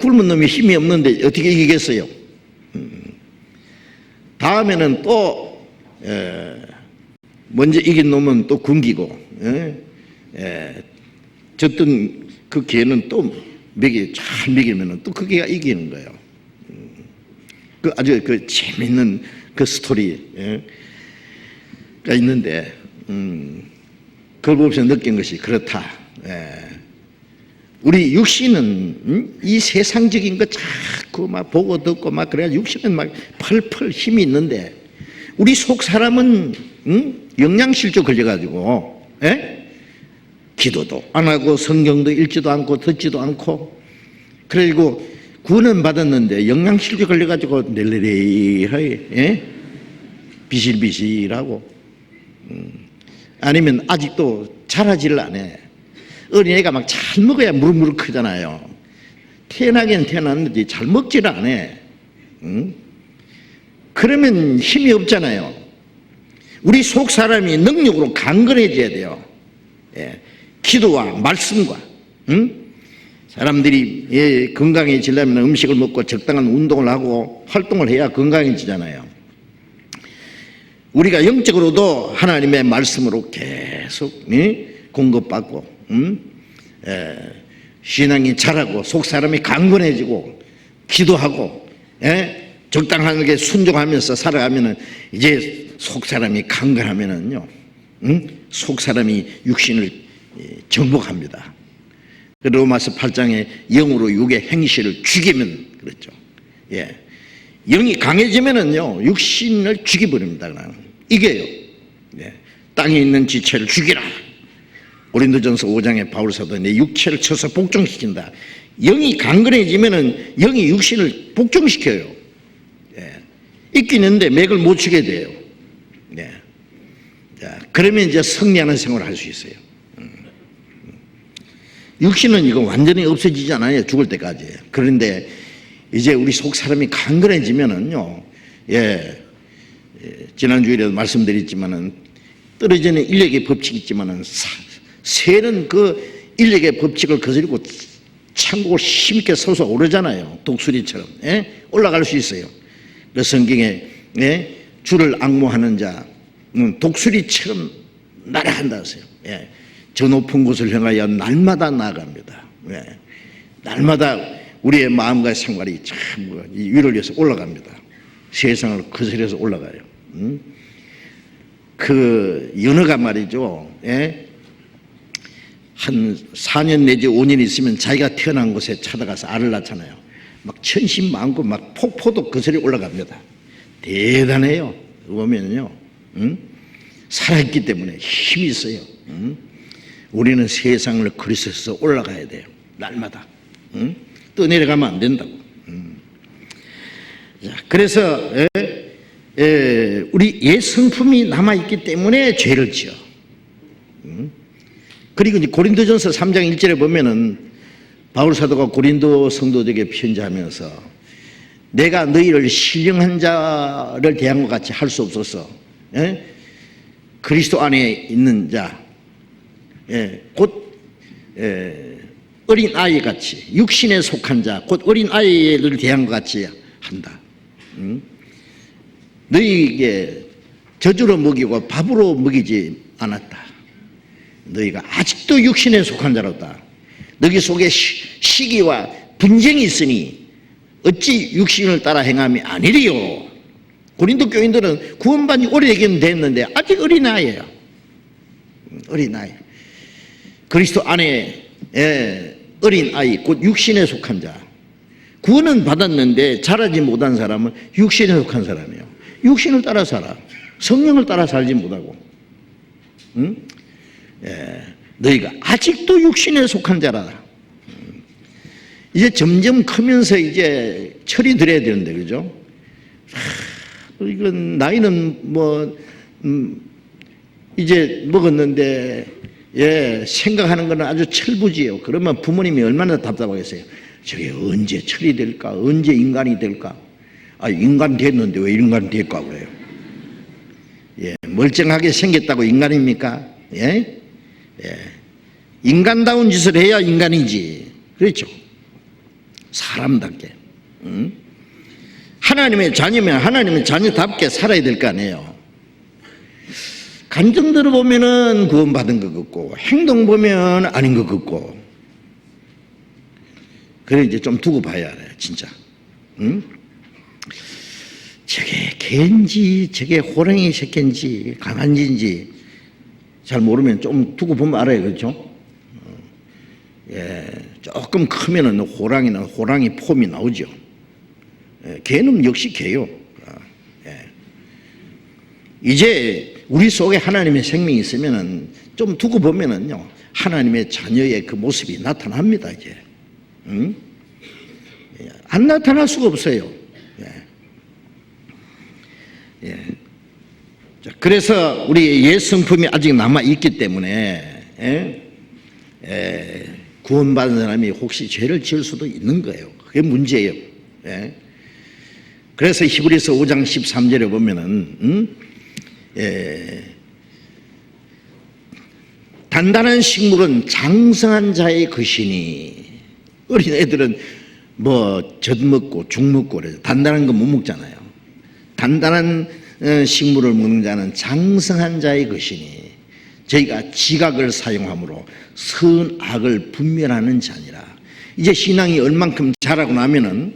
굶은 놈이 힘이 없는데 어떻게 이기겠어요? 다음에는 또 먼저 이긴 놈은 또 굶기고 졌던 그 개는 또 잘 먹이면 또 그 개가 이기는 거예요. 그 아주 그 재밌는 그 스토리가 있는데 그걸 보면서 느낀 것이 그렇다. 우리 육신은 이 세상적인 거 자꾸 막 보고 듣고 막 그래야 육신은 막 펄펄 힘이 있는데 우리 속 사람은 영양실조 걸려가지고 기도도 안 하고 성경도 읽지도 않고 듣지도 않고 그리고 구원은 받았는데 영양실조 걸려가지고 낼레레하게 비실비실하고 아니면 아직도 자라지를 안 해. 어린애가 막 잘 먹어야 무럭무럭 크잖아요. 태어나긴 태어났는데 잘 먹지를 안 해. 그러면 힘이 없잖아요. 우리 속 사람이 능력으로 강건해져야 돼요. 기도와 말씀과 사람들이 건강해지려면 음식을 먹고 적당한 운동을 하고 활동을 해야 건강해지잖아요. 우리가 영적으로도 하나님의 말씀으로 계속 공급받고 신앙이 자라고 속사람이 강건해지고 기도하고 적당하게 순종하면서 살아가면은 이제 속사람이 강건하면은요 속사람이 육신을 정복합니다. 로마서 8장에 영으로 육의 행실을 죽이면 그랬죠. 영이 강해지면은요 육신을 죽여버립니다. 그냥 이겨요. 땅에 있는 지체를 죽이라. 고린도전서 5장에 바울사도 내 육체를 쳐서 복종시킨다. 영이 강건해지면은 영이 육신을 복종시켜요. 있기는데 맥을 못 추게 돼요. 자, 그러면 이제 승리하는 생활을 할 수 있어요. 육신은 이거 완전히 없어지잖아요. 죽을 때까지. 그런데 이제 우리 속 사람이 강건해지면은요, 지난주에도 말씀드렸지만은 떨어지는 인력의 법칙이 있지만은 새는 그 인력의 법칙을 거스리고 천국을 힘있게 솟아오르잖아요. 독수리처럼 올라갈 수 있어요. 그 성경에 주를 앙모하는 자는 독수리처럼 날아간다 했어요. 저 높은 곳을 향하여 날마다 나아갑니다. 날마다 우리의 마음과 생활이 참 위를 위해서 올라갑니다. 세상을 거스려서 올라가요. 그 연어가 말이죠. 한 4년 내지 5년 있으면 자기가 태어난 곳에 찾아가서 알을 낳잖아요. 막 천신만고 막 폭포도 거스려 올라갑니다. 대단해요. 보면요, 살아있기 때문에 힘이 있어요. 우리는 세상을 그리스도에서 올라가야 돼요. 날마다. 떠내려가면 안 된다고. 자, 그래서 우리 옛 성품이 남아있기 때문에 죄를 지어. 그리고 이제 고린도전서 3장 1절에 보면은 바울 사도가 고린도 성도들에게 편지하면서 내가 너희를 신령한 자를 대한 것 같이 할 수 없어서 그리스도 안에 있는 자, 곧 어린 아이 같이 육신에 속한 자, 곧 어린 아이를 대한 것 같이 한다. 너희에게 저주로 먹이고 밥으로 먹이지 않았다. 너희가 아직도 육신에 속한 자로다. 너희 속에 시기와 분쟁이 있으니 어찌 육신을 따라 행함이 아니리요. 고린도 교인들은 구원받은 지 오래되긴 됐는데 아직 어린아이예요. 어린아이. 그리스도 안에 어린아이, 곧 육신에 속한 자. 구원은 받았는데 자라지 못한 사람은 육신에 속한 사람이에요. 육신을 따라 살아. 성령을 따라 살지 못하고. 너희가 아직도 육신에 속한 자라. 이제 점점 크면서 이제 철이 들어야 되는데, 그죠? 이건 나이는 뭐, 이제 먹었는데, 생각하는 거는 아주 철부지예요. 그러면 부모님이 얼마나 답답하겠어요. 저게 언제 철이 될까? 언제 인간이 될까? 아, 인간 됐는데 왜 인간 될까 그래요? 멀쩡하게 생겼다고 인간입니까? 인간다운 짓을 해야 인간이지. 그렇죠? 사람답게. 하나님의 자녀면 하나님의 자녀답게 살아야 될 거 아니에요. 감정대로 보면은 구원받은 것 같고, 행동 보면 아닌 것 같고. 그래, 이제 좀 두고 봐야 알아요, 진짜. 저게 개인지, 저게 호랑이 새끼인지, 강아지인지 잘 모르면 좀 두고 보면 알아요, 그렇죠? 조금 크면은 호랑이는 호랑이 폼이 나오죠. 개는 역시 개요. 이제 우리 속에 하나님의 생명이 있으면은 좀 두고 보면은요, 하나님의 자녀의 그 모습이 나타납니다, 이제. 안 나타날 수가 없어요. 자, 그래서 우리 옛 성품이 아직 남아있기 때문에, 구원받은 사람이 혹시 죄를 지을 수도 있는 거예요. 그게 문제예요. 그래서 히브리서 5장 13절에 보면은, 단단한 식물은 장성한 자의 것이니 어린 애들은 뭐 젖 먹고 죽 먹고 그래요. 단단한 거 못 먹잖아요. 단단한 식물을 먹는 자는 장성한 자의 것이니 저희가 지각을 사용함으로 선악을 분별하는 자니라. 이제 신앙이 얼만큼 자라고 나면은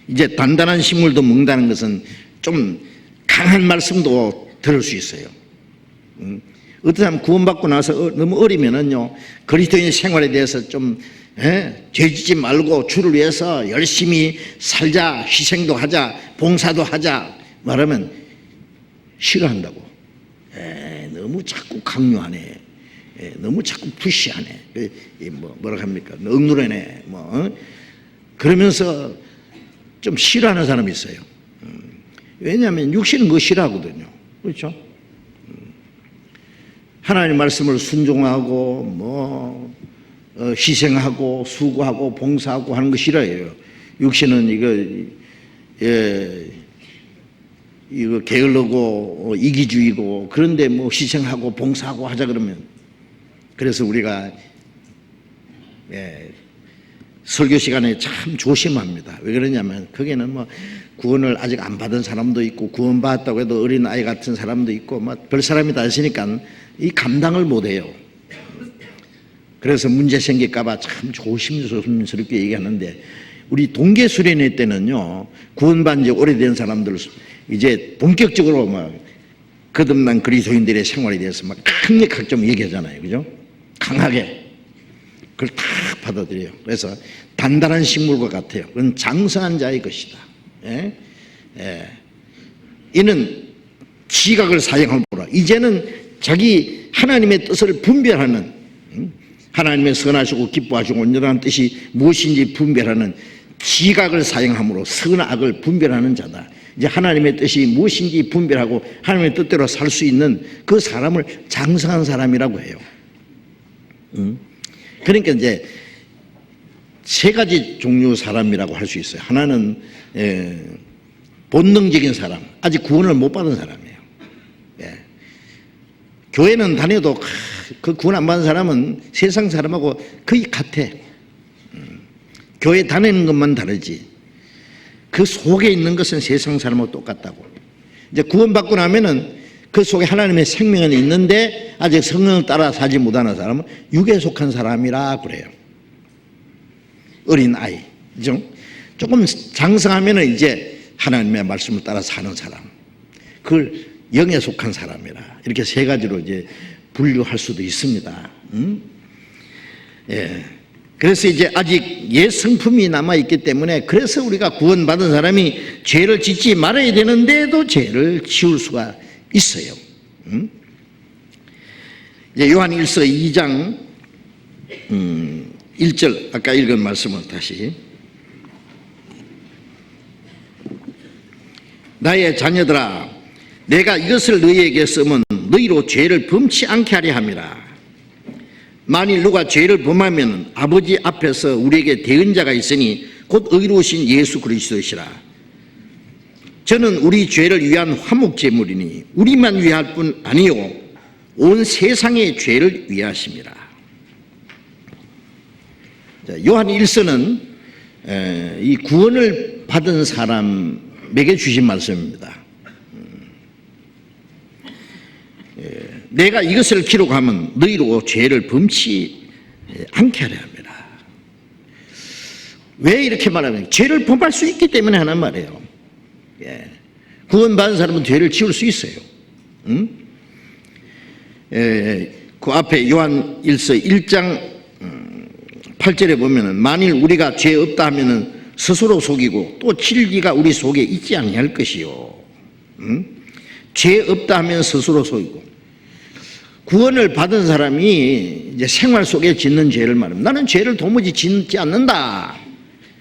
이제 단단한 식물도 먹는다는 것은 좀 강한 말씀도 들을 수 있어요. 어떤 사람 구원받고 나서 너무 어리면은요, 그리스도인 생활에 대해서 좀 죄짓지 말고 주를 위해서 열심히 살자, 희생도 하자, 봉사도 하자 말하면 싫어한다고. 너무 자꾸 강요하네. 너무 자꾸 푸시하네. 뭐라고 합니까? 억누르네. 그러면서 좀 싫어하는 사람이 있어요. 왜냐하면 육신은 그거 싫어하거든요. 그렇죠? 하나님 말씀을 순종하고 희생하고 수고하고 봉사하고 하는 거 싫어해요. 육신은 이거 게을르고 이기주의고, 그런데 뭐 희생하고 봉사하고 하자 그러면, 그래서 우리가 설교 시간에 참 조심합니다. 왜 그러냐면 거기는 뭐 구원을 아직 안 받은 사람도 있고 구원받았다고 해도 어린 아이 같은 사람도 있고 별 사람이 다 있으니까 이 감당을 못해요. 그래서 문제 생길까 봐 참 조심스럽게 얘기하는데, 우리 동계 수련회 때는요, 구원받은 지 오래된 사람들 이제 본격적으로 거듭난 그리스도인들의 생활에 대해서 강력하게 좀 얘기하잖아요. 그죠? 강하게. 그걸 다 받아들여요. 그래서 단단한 식물과 같아요. 그건 장성한 자의 것이다. 이는 지각을 사용함으로 이제는 자기 하나님의 뜻을 분별하는, 하나님의 선하시고 기뻐하시고 온전한 뜻이 무엇인지 분별하는 지각을 사용함으로 선악을 분별하는 자다. 이제 하나님의 뜻이 무엇인지 분별하고 하나님의 뜻대로 살 수 있는 그 사람을 장성한 사람이라고 해요. 그러니까 이제 세 가지 종류 사람이라고 할 수 있어요. 하나는 본능적인 사람, 아직 구원을 못 받은 사람이에요. 교회는 다녀도 그 구원 안 받은 사람은 세상 사람하고 거의 같아. 교회 다니는 것만 다르지 그 속에 있는 것은 세상 사람하고 똑같다고. 이제 구원받고 나면은 그 속에 하나님의 생명은 있는데 아직 성령을 따라 사지 못하는 사람은 육에 속한 사람이라 그래요. 어린 아이. 그죠? 조금 장성하면은 이제 하나님의 말씀을 따라 사는 사람. 그걸 영에 속한 사람이라. 이렇게 세 가지로 이제 분류할 수도 있습니다. 그래서 이제 아직 옛 성품이 남아있기 때문에, 그래서 우리가 구원받은 사람이 죄를 짓지 말아야 되는데도 죄를 지을 수가 있어요. 이제 요한 1서 2장 1절 아까 읽은 말씀을 다시. 나의 자녀들아, 내가 이것을 너희에게 쓰면 너희로 죄를 범치 않게 하려 함이라. 만일 누가 죄를 범하면 아버지 앞에서 우리에게 대언자가 있으니 곧 의로우신 예수 그리스도시라. 저는 우리 죄를 위한 화목제물이니 우리만 위할 뿐 아니요 온 세상의 죄를 위하심이라. 요한 1서는 이 구원을 받은 사람에게 주신 말씀입니다. 내가 이것을 기록하면 너희로 죄를 범치 않게 하려 합니다. 왜 이렇게 말하면, 죄를 범할 수 있기 때문에 하는 말이에요. 구원받은 사람은 죄를 지을 수 있어요. 그 앞에 요한 1서 1장 8절에 보면은 만일 우리가 죄 없다 하면은 스스로 속이고 또 진리가 우리 속에 있지 아니할 것이요. 죄 없다 하면 스스로 속이고. 구원을 받은 사람이 이제 생활 속에 짓는 죄를 말합니다. 나는 죄를 도무지 짓지 않는다.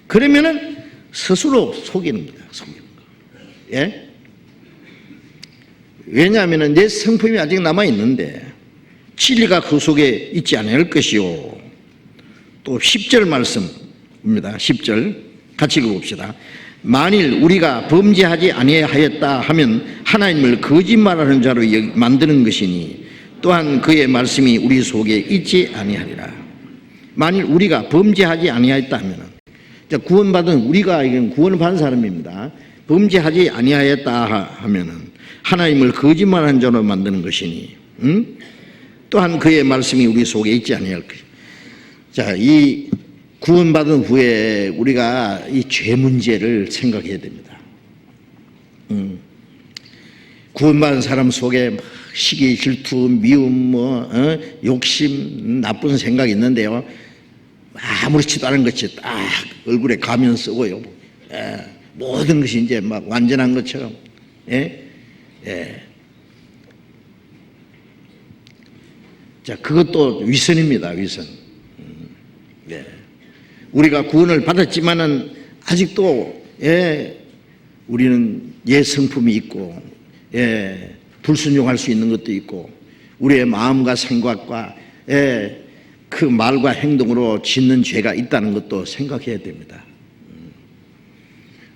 그러면은 스스로 속이는 겁니다. 속이는 거. 예? 왜냐하면 내 성품이 아직 남아 있는데 진리가 그 속에 있지 않을 것이요. 또 10절 말씀입니다. 10절 같이 읽어봅시다. 만일 우리가 범죄하지 아니하였다 하면 하나님을 거짓말하는 자로 만드는 것이니 또한 그의 말씀이 우리 속에 있지 아니하리라. 만일 우리가 범죄하지 아니하였다 하면은, 자, 구원받은 우리가 이건 구원을 받은 사람입니다. 범죄하지 아니하였다 하면은 하나님을 거짓말한 자로 만드는 것이니, 또한 그의 말씀이 우리 속에 있지 아니할 것. 자, 이 구원받은 후에 우리가 이 죄 문제를 생각해야 됩니다. 구원받은 사람 속에 막 시기, 질투, 미움, 욕심, 나쁜 생각이 있는데요. 아무렇지도 않은 것이 딱 얼굴에 가면 쓰고요. 모든 것이 이제 막 완전한 것처럼. 자, 그것도 위선입니다. 위선. 우리가 구원을 받았지만은 아직도 우리는 성품이 있고 불순종할 수 있는 것도 있고 우리의 마음과 생각과 그 말과 행동으로 짓는 죄가 있다는 것도 생각해야 됩니다.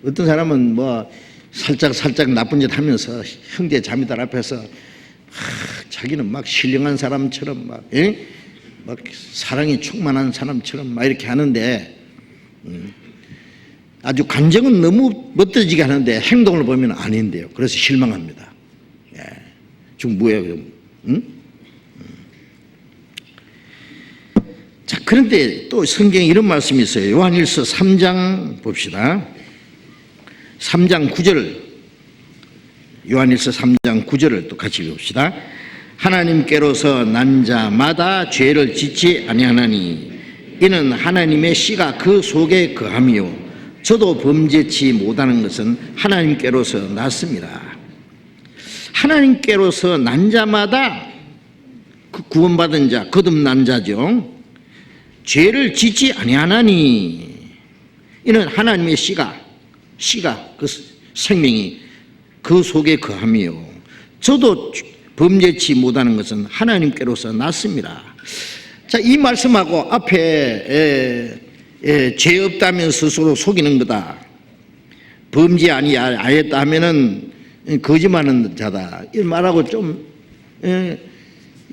어떤 사람은 뭐 살짝 나쁜 짓 하면서 형제 자매들 앞에서 자기는 막 신령한 사람처럼 막 사랑이 충만한 사람처럼 막 이렇게 하는데 아주 감정은 너무 멋들어지게 하는데 행동을 보면 아닌데요. 그래서 실망합니다. 지금 뭐예요? 자, 그런데 또 성경에 이런 말씀이 있어요. 요한일서 3장 봅시다. 3장 9절, 요한일서 3장 9절을 또 같이 봅시다. 하나님께로서 난 자마다 죄를 짓지 아니하나니 이는 하나님의 씨가 그 속에 거함이요 저도 범죄치 못하는 것은 하나님께로서 났습니다. 하나님께로서 난 자마다 그 구원받은 자, 거듭난 자죠. 죄를 짓지 아니하나니 이는 하나님의 씨가 그 생명이 그 속에 거함이요 저도 범죄치 못하는 것은 하나님께로서 났습니다. 자, 이 말씀하고 앞에 죄 없다면 스스로 속이는 거다. 범죄 아니하였다 하면은 거짓말하는 자다. 이 말하고 좀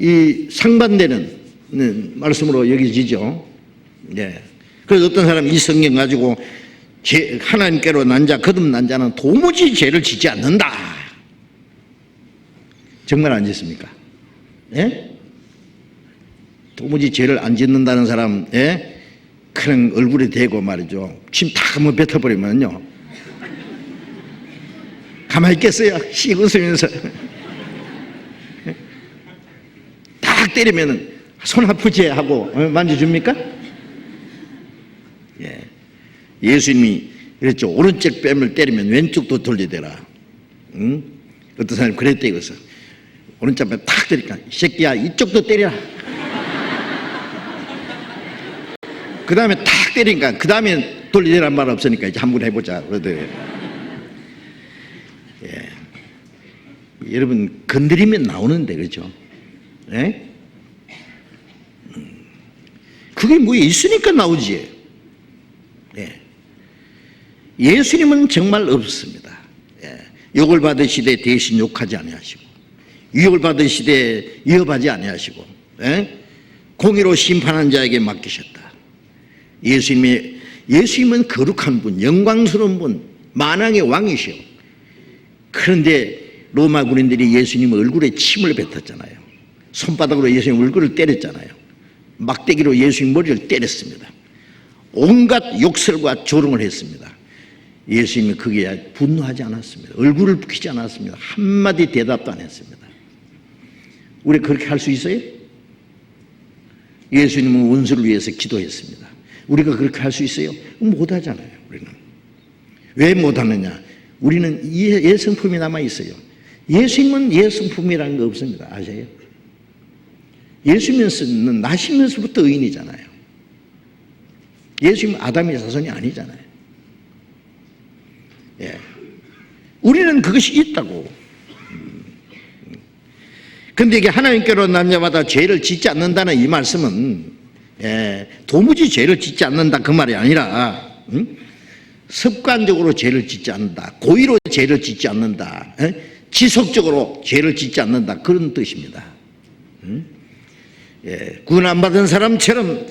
이 상반되는 말씀으로 여겨지죠. 그래서 어떤 사람이 이 성경 가지고 하나님께로 난 자, 거듭난 자는 도무지 죄를 짓지 않는다. 정말 안 짓습니까? 도무지 죄를 안 짓는다는 사람, 그런 얼굴에 대고 말이죠. 침 딱 한번 뱉어버리면요. 가만히 있겠어요? 씩 웃으면서. 딱 때리면 손 아프지 하고 만져줍니까? 예수님이 그랬죠. 오른쪽 뺨을 때리면 왼쪽도 돌리대라. 어떤 사람이 그랬대 이것을. 오른쪽 뺨 탁 때리니까 이 새끼야 이쪽도 때려라. 그 다음에 탁 때리니까 그 다음에 돌리대란 말 없으니까 이제 한번 해보자 그러더래요. 여러분 건드리면 나오는데 그렇죠? 그게 뭐 있으니까 나오지. 예수님은 정말 없습니다. 욕을 받으시되 대신 욕하지 아니하시고 유혹을 받으시되 위협하지 아니하시고 공의로 심판한 자에게 맡기셨다. 예수님은 거룩한 분, 영광스러운 분, 만왕의 왕이시오. 그런데 로마 군인들이 예수님 얼굴에 침을 뱉었잖아요. 손바닥으로 예수님 얼굴을 때렸잖아요. 막대기로 예수님 머리를 때렸습니다. 온갖 욕설과 조롱을 했습니다. 예수님이 거기에 분노하지 않았습니다. 얼굴을 붉히지 않았습니다. 한마디 대답도 안 했습니다. 우리 그렇게 할 수 있어요? 예수님은 원수를 위해서 기도했습니다. 우리가 그렇게 할 수 있어요? 못하잖아요. 우리는. 왜 못하느냐? 우리는 예성품이 남아있어요. 예수님은 예성품이라는 거 없습니다. 아세요? 예수님은 나시면서부터 의인이잖아요. 예수님은 아담의 자손이 아니잖아요. 우리는 그것이 있다고. 그런데 이게 하나님께로 난 자마다 죄를 짓지 않는다는 이 말씀은 도무지 죄를 짓지 않는다 그 말이 아니라 습관적으로 죄를 짓지 않는다, 고의로 죄를 짓지 않는다, 지속적으로 죄를 짓지 않는다 그런 뜻입니다. 구원 안 받은 사람처럼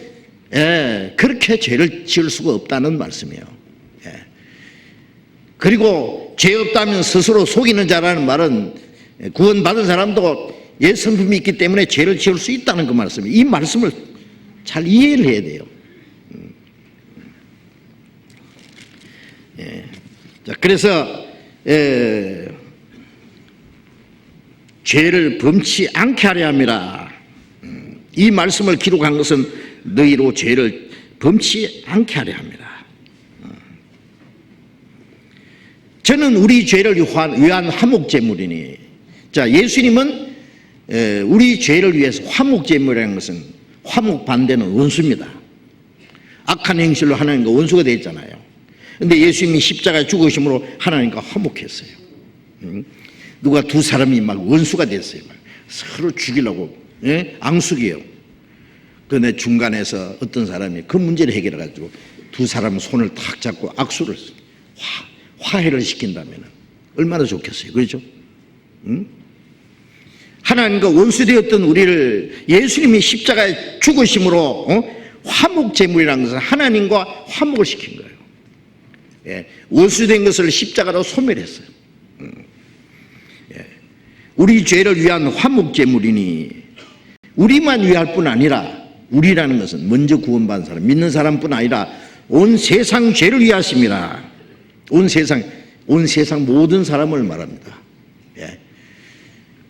예, 그렇게 죄를 지을 수가 없다는 말씀이에요. 예. 그리고 죄 없다면 스스로 속이는 자라는 말은 구원받은 사람도 옛 성품이 있기 때문에 죄를 지을 수 있다는 그 말씀이에요. 이 말씀을 잘 이해를 해야 돼요. 예. 자, 그래서 죄를 범치 않게 하려 함이라. 이 말씀을 기록한 것은 너희로 죄를 범치 않게 하려 합니다. 저는 우리 죄를 위한 화목제물이니. 자, 예수님은 우리 죄를 위해서 화목제물이라는 것은 화목 반대는 원수입니다. 악한 행실로 하나님과 원수가 되어 있잖아요. 근데 예수님이 십자가에 죽으심으로 하나님과 화목했어요. 누가 두 사람이 막 원수가 됐어요. 막 서로 죽이려고, 예? 앙숙이에요. 그런데 중간에서 어떤 사람이 그 문제를 해결해가지고 두 사람 손을 탁 잡고 악수를 화해를 시킨다면 얼마나 좋겠어요. 그렇죠? 하나님과 원수되었던 우리를 예수님이 십자가에 죽으심으로 화목제물이라는 것은 하나님과 화목을 시킨 거예요. 예, 원수된 것을 십자가로 소멸했어요. 예, 우리 죄를 위한 화목제물이니. 우리만 위할 뿐 아니라, 우리라는 것은 먼저 구원받은 사람, 믿는 사람뿐 아니라 온 세상 죄를 위하심이라. 온 세상 모든 사람을 말합니다. 예.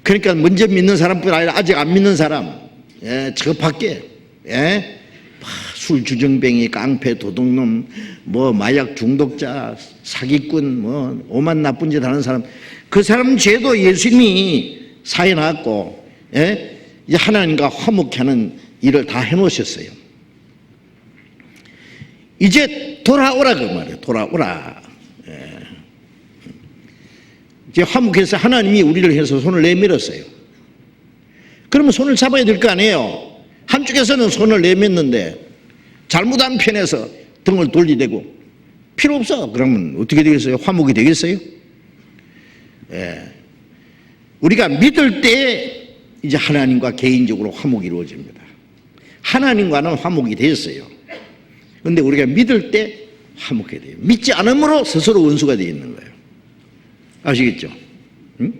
그러니까 먼저 믿는 사람뿐 아니라 아직 안 믿는 사람, 예, 저 밖에, 예, 술 주정뱅이, 깡패, 도둑놈, 뭐 마약 중독자, 사기꾼, 뭐 오만 나쁜 짓 하는 사람, 그 사람 죄도 예수님이 사해 놨고, 예, 이제 하나님과 화목케 하는 일을 다 해놓으셨어요. 이제 돌아오라 그 말이에요. 돌아오라. 예. 이제 화목해서 하나님이 우리를 해서 손을 내밀었어요. 그러면 손을 잡아야 될 거 아니에요. 한쪽에서는 손을 내밀었는데 잘못한 편에서 등을 돌리대고 필요 없어. 그러면 어떻게 되겠어요? 화목이 되겠어요? 예. 우리가 믿을 때 이제 하나님과 개인적으로 화목이 이루어집니다. 하나님과는 화목이 됐어요. 그런데 우리가 믿을 때 화목해야 돼요. 믿지 않으므로 스스로 원수가 되어 있는 거예요. 아시겠죠? 응?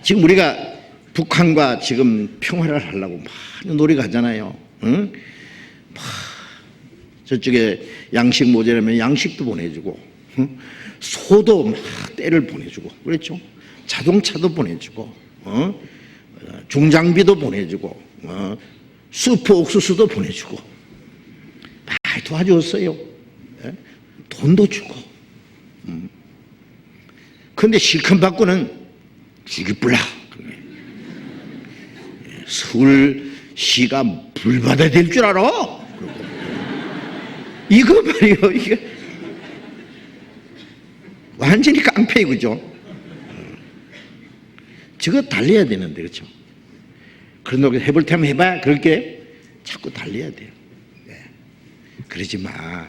지금 우리가 북한과 지금 평화를 하려고 많은 노력을 하잖아요. 응? 저쪽에 양식 모자라면 양식도 보내주고, 응? 소도 막 떼를 보내주고, 그렇죠? 자동차도 보내주고, 중장비도 보내주고, 수프 옥수수도 보내주고, 많이 도와줬어요. 예? 돈도 주고. 그런데 실컷 받고는 죽이불라. 서울시가 불받아야 될 줄 알아? 이거 말이에요. 이게 완전히 깡패, 그죠? 저거 달려야 되는데, 그렇죠? 그런 노력 해볼 테면 해봐. 그렇게 자꾸 달려야 돼요. 네. 그러지 마.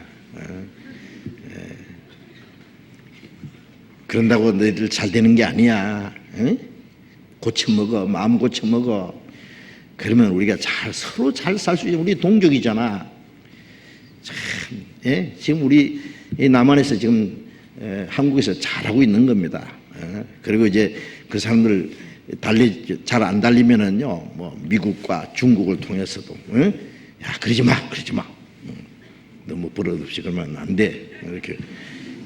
그런다고 너희들 잘 되는 게 아니야. 고쳐먹어. 마음 고쳐먹어. 그러면 우리가 서로 잘 살 수 있는, 우리 동족이잖아. 참, 예? 지금 우리 남한에서 지금 한국에서 잘하고 있는 겁니다. 그리고 이제 그 사람들 잘 안 달리면은요, 뭐 미국과 중국을 통해서도, 야, 그러지 마. 너무 버릇없이 그러면 안 돼. 이렇게,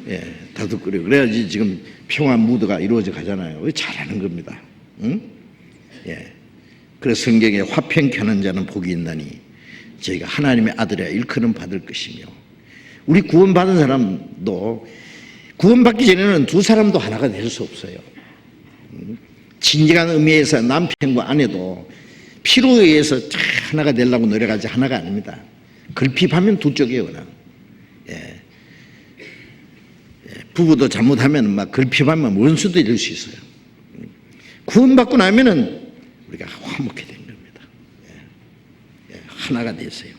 예, 다독거려. 그래야지 지금 평화 무드가 이루어져 가잖아요. 잘하는 겁니다. 예. 그래서 성경에 화평케 하는 자는 복이 있나니 저희가 하나님의 아들이야 일컬음 받을 것이며, 우리 구원받은 사람도 구원받기 전에는 두 사람도 하나가 될 수 없어요. 진정한 의미에서 남편과 아내도 피로 의해서 하나가 되려고 노력하지 하나가 아닙니다. 결핍하면 두 쪽이에요, 그냥. 예. 부부도 잘못하면 막 결핍하면 원수도 될 수 있어요. 구원받고 나면은 우리가 화목해 된 겁니다. 예. 하나가 됐어요.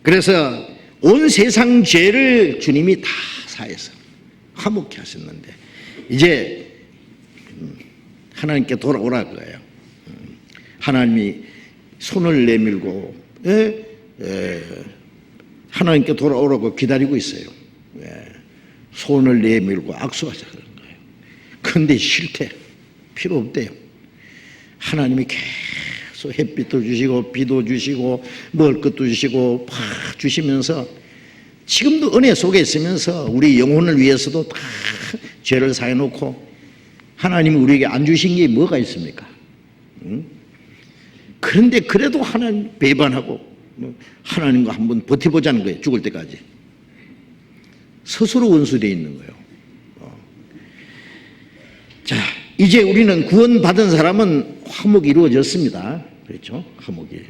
그래서 온 세상 죄를 주님이 다 사해서 화목해 하셨는데 이제 하나님께 돌아오라 그거예요. 하나님이 손을 내밀고 하나님께 돌아오라고 기다리고 있어요. 손을 내밀고 악수하자 그런 거예요. 그런데 싫대. 필요 없대요. 하나님이 계속 햇빛도 주시고 비도 주시고 먹을 것도 주시고 팍 주시면서 지금도 은혜 속에 있으면서 우리 영혼을 위해서도 다 죄를 사해놓고 하나님이 우리에게 안 주신 게 뭐가 있습니까? 그런데 그래도 하나님 배반하고 하나님과 한번 버텨보자는 거예요. 죽을 때까지. 스스로 원수되어 있는 거예요. 자, 이제 우리는 구원받은 사람은 화목이 이루어졌습니다. 그렇죠? 화목이.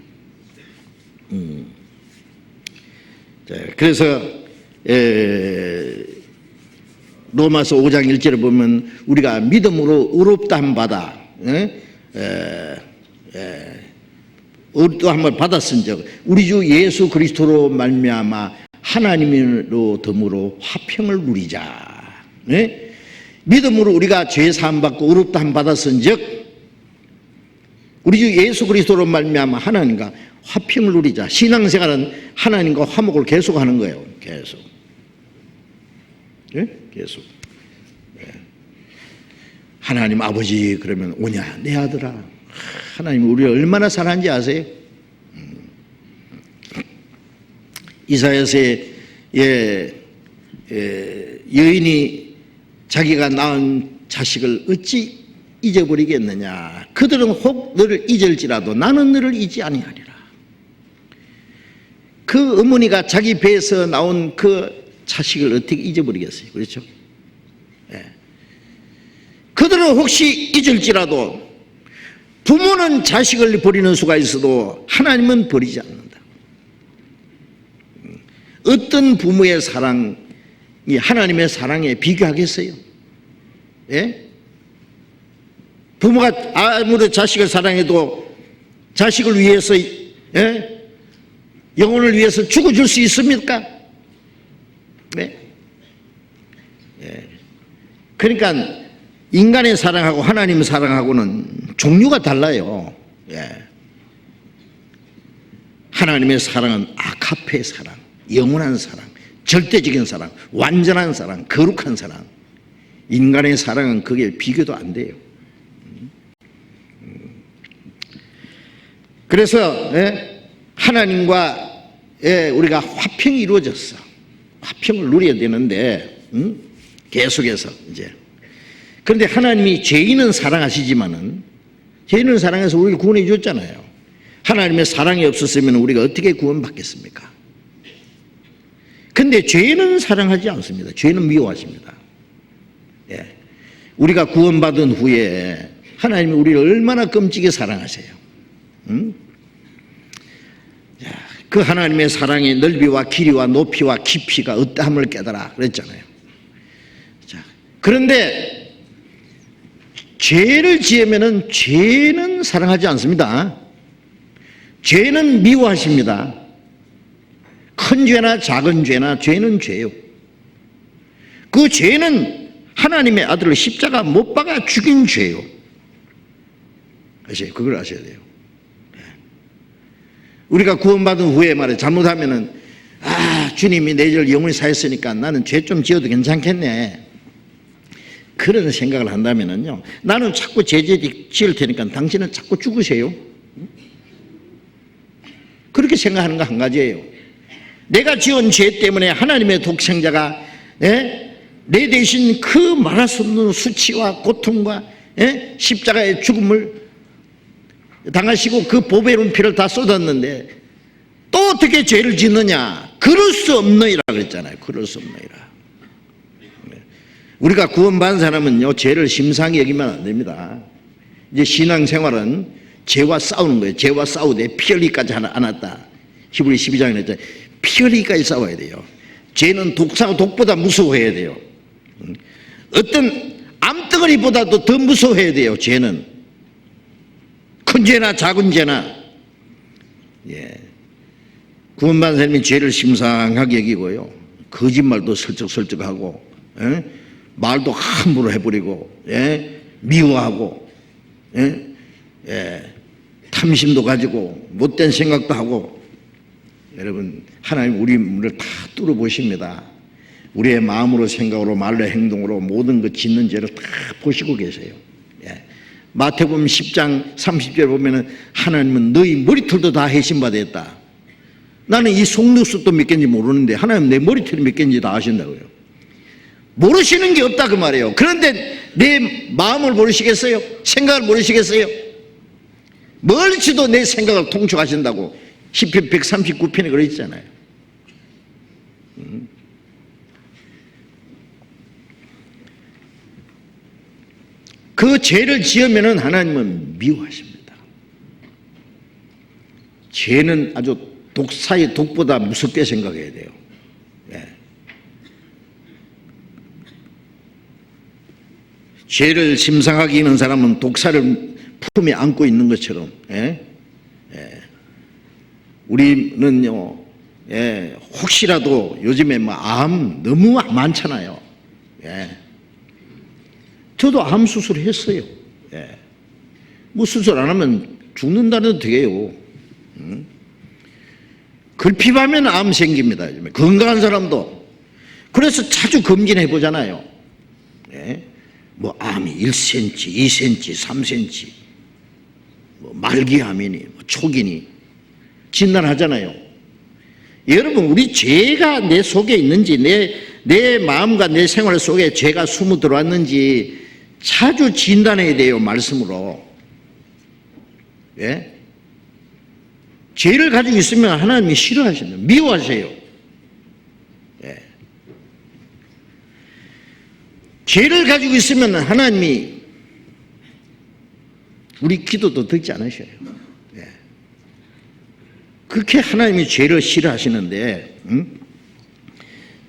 자, 그래서 로마서 5장 1절에 보면 우리가 믿음으로 의롭다함 받아 의롭다함을 받았은즉 우리 주 예수 그리스도로 말미암아 하나님으로 덤으로 화평을 누리자. 믿음으로 우리가 죄 사함 받고 의롭다함 받았은즉 우리 주 예수 그리스도로 말미암아 하나님과 화평을 누리자. 신앙생활은 하나님과 화목을 계속하는 거예요. 계속. 계속. 하나님 아버지 그러면 오냐 내 아들아. 하나님 우리를 얼마나 사랑하는지 아세요? 이사야서에 여인이 자기가 낳은 자식을 어찌 잊어버리겠느냐. 그들은 혹 너를 잊을지라도 나는 너를 잊지 아니하리라. 그 어머니가 자기 배에서 나온 그 자식을 어떻게 잊어버리겠어요? 그렇죠? 그들은 혹시 잊을지라도 부모는 자식을 버리는 수가 있어도 하나님은 버리지 않는다. 어떤 부모의 사랑이 하나님의 사랑에 비교하겠어요? 부모가 아무리 자식을 사랑해도 자식을 위해서 영혼을 위해서 죽어줄 수 있습니까? 그러니까 인간의 사랑하고 하나님의 사랑하고는 종류가 달라요. 하나님의 사랑은 아카페 사랑, 영원한 사랑, 절대적인 사랑, 완전한 사랑, 거룩한 사랑. 인간의 사랑은 그게 비교도 안 돼요. 그래서 하나님과 우리가 화평이 이루어졌어. 화평을 누려야 되는데 계속해서 이제 그런데 하나님이 죄인은 사랑하시지만은 죄인은 사랑해서 우리를 구원해 주었잖아요. 하나님의 사랑이 없었으면 우리가 어떻게 구원받겠습니까? 그런데 죄인은 사랑하지 않습니다. 죄인은 미워하십니다. 우리가 구원받은 후에 하나님이 우리를 얼마나 끔찍이 사랑하세요. 그 하나님의 사랑의 넓이와 길이와 높이와 깊이가 어떠함을 깨달아 그랬잖아요. 자, 그런데 죄를 지으면은 죄는 사랑하지 않습니다. 죄는 미워하십니다. 큰 죄나 작은 죄나 죄는 죄요. 그 죄는 하나님의 아들을 십자가 못 박아 죽인 죄요. 아세요? 그걸 아셔야 돼요. 우리가 구원받은 후에 말해 잘못하면은 주님이 내 죄를 영원히 사했으니까 나는 죄 좀 지어도 괜찮겠네. 그런 생각을 한다면은요, 나는 자꾸 죄 지을 테니까 당신은 자꾸 죽으세요. 그렇게 생각하는 거 한 가지예요. 내가 지은 죄 때문에 하나님의 독생자가 내 대신 그 말할 수 없는 수치와 고통과 십자가의 죽음을 당하시고 그 보배로운 피를 다 쏟았는데 또 어떻게 죄를 짓느냐? 그럴 수 없느니라 그랬잖아요. 그럴 수 없느니라. 우리가 구원받은 사람은요, 죄를 심상히 여기면 안 됩니다. 이제 신앙생활은 죄와 싸우는 거예요. 죄와 싸우되 피 흘리기까지 안 왔다. 히브리 12장에 했잖아요. 피 흘리기까지 싸워야 돼요. 죄는 독사가 독보다 무서워해야 돼요. 어떤 암덩어리보다도 더 무서워해야 돼요. 죄는 큰 죄나 작은 죄나. 구원받은 사람이 죄를 심상하게 여기고요, 거짓말도 설적설적하고 말도 함부로 해버리고 미워하고 탐심도 가지고 못된 생각도 하고. 여러분, 하나님 우리 문을 다 뚫어보십니다. 우리의 마음으로, 생각으로, 말로, 행동으로 모든 그 짓는 죄를 다 보시고 계세요. 예. 마태복음 10장 30절 보면은 하나님은 너희 머리털도 다 해신받았다. 나는 이 속눈썹도 몇 개인지 모르는데 하나님 내 머리털이 몇 개인지 다 아신다고요. 모르시는 게 없다 그 말이에요. 그런데 내 마음을 모르시겠어요? 생각을 모르시겠어요? 멀지도 내 생각을 통촉하신다고 시편 139편에 그러있잖아요. 그 죄를 지으면은 하나님은 미워하십니다. 죄는 아주 독사의 독보다 무섭게 생각해야 돼요. 예. 죄를 심상하게 있는 사람은 독사를 품에 안고 있는 것처럼, 예? 예. 우리는요, 예, 혹시라도 요즘에 뭐 암 너무 많잖아요. 예. 저도 암 수술했어요. 예. 뭐 수술 안 하면 죽는다는 되게요. 글피하면 암 생깁니다. 요즘에. 건강한 사람도. 그래서 자주 검진해 보잖아요. 예. 뭐 암이 1cm, 2cm, 3cm, 뭐 말기암이니, 뭐 초기니 진단하잖아요. 여러분, 우리 죄가 내 속에 있는지, 내 마음과 내 생활 속에 죄가 숨어 들어왔는지 자주 진단해야 돼요, 말씀으로. 예? 죄를 가지고 있으면 하나님이 싫어하시는, 미워하세요. 예. 죄를 가지고 있으면 하나님이 우리 기도도 듣지 않으셔요. 예. 그렇게 하나님이 죄를 싫어하시는데,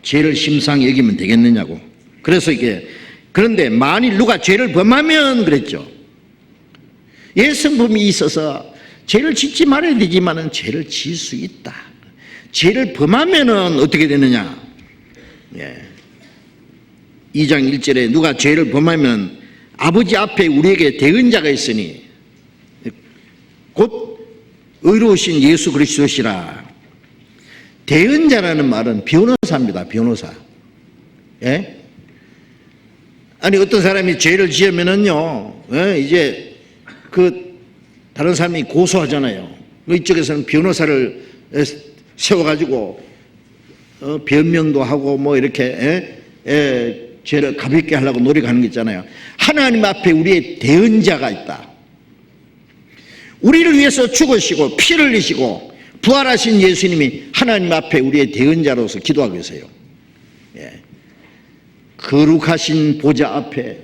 죄를 심상히 여기면 되겠느냐고. 그래서 그런데 만일 누가 죄를 범하면 그랬죠. 예성범이 있어서 죄를 짓지 말아야 되지만은 죄를 지을 수 있다. 죄를 범하면은 어떻게 되느냐? 예. 2장 1절에 누가 죄를 범하면 아버지 앞에 우리에게 대언자가 있으니 곧 의로우신 예수 그리스도시라. 대언자라는 말은 변호사입니다. 변호사. 예? 아니 어떤 사람이 죄를 지으면은요, 예? 이제 다른 사람이 고소하잖아요. 이쪽에서는 변호사를 세워가지고 변명도 하고 뭐 이렇게 죄를 가볍게 하려고 노력하는 게 있잖아요. 하나님 앞에 우리의 대언자가 있다. 우리를 위해서 죽으시고 피를 흘리시고 부활하신 예수님이 하나님 앞에 우리의 대언자로서 기도하고 계세요. 예. 거룩하신 보좌 앞에,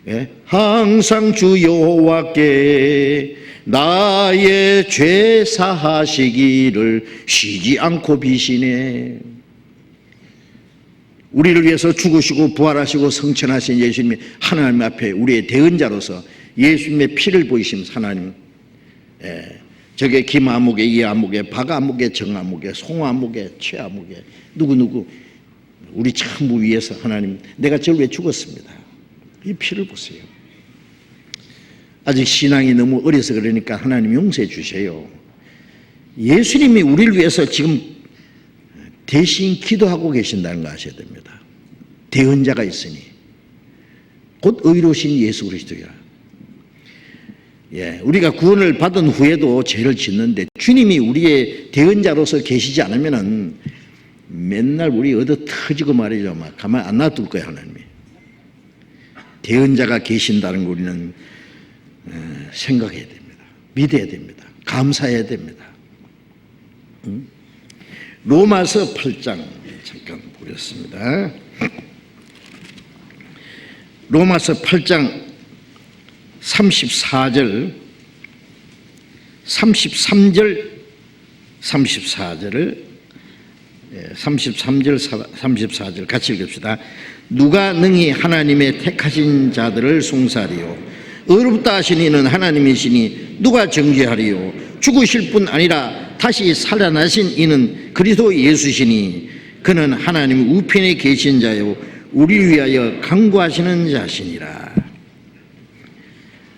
예? 항상 주 여호와께 나의 죄 사하시기를 쉬지 않고 비시네. 우리를 위해서 죽으시고 부활하시고 성천하신 예수님이 하나님 앞에 우리의 대언자로서 예수님의 피를 보이시면서 하나님, 예, 저게 김아무개, 이아무개, 박아무개, 정아무개, 송아무개, 최아무개, 누구누구 우리 전부 위해서 하나님, 내가 저를 위해 죽었습니다. 이 피를 보세요. 아직 신앙이 너무 어려서 그러니까 하나님 용서해 주세요. 예수님이 우리를 위해서 지금 대신 기도하고 계신다는 거 아셔야 됩니다. 대언자가 있으니 곧 의로우신 예수 그리스도야. 예, 우리가 구원을 받은 후에도 죄를 짓는데 주님이 우리의 대언자로서 계시지 않으면은 맨날 우리 얻어 터지고 말이죠. 막 가만 안 놔둘 거야 하나님이. 대언자가 계신다는 거 우리는 생각해야 됩니다. 믿어야 됩니다. 감사해야 됩니다. 로마서 8장 잠깐 보겠습니다. 로마서 8장 34절 33절 34절을 33절 34절 같이 읽읍시다. 누가 능히 하나님의 택하신 자들을 송사하리요 의롭다 하신 이는 하나님이시니 누가 정죄하리요 죽으실 뿐 아니라 다시 살아나신 이는 그리스도 예수시니 그는 하나님 우편에 계신 자요 우리를 위하여 강구하시는 자시니라.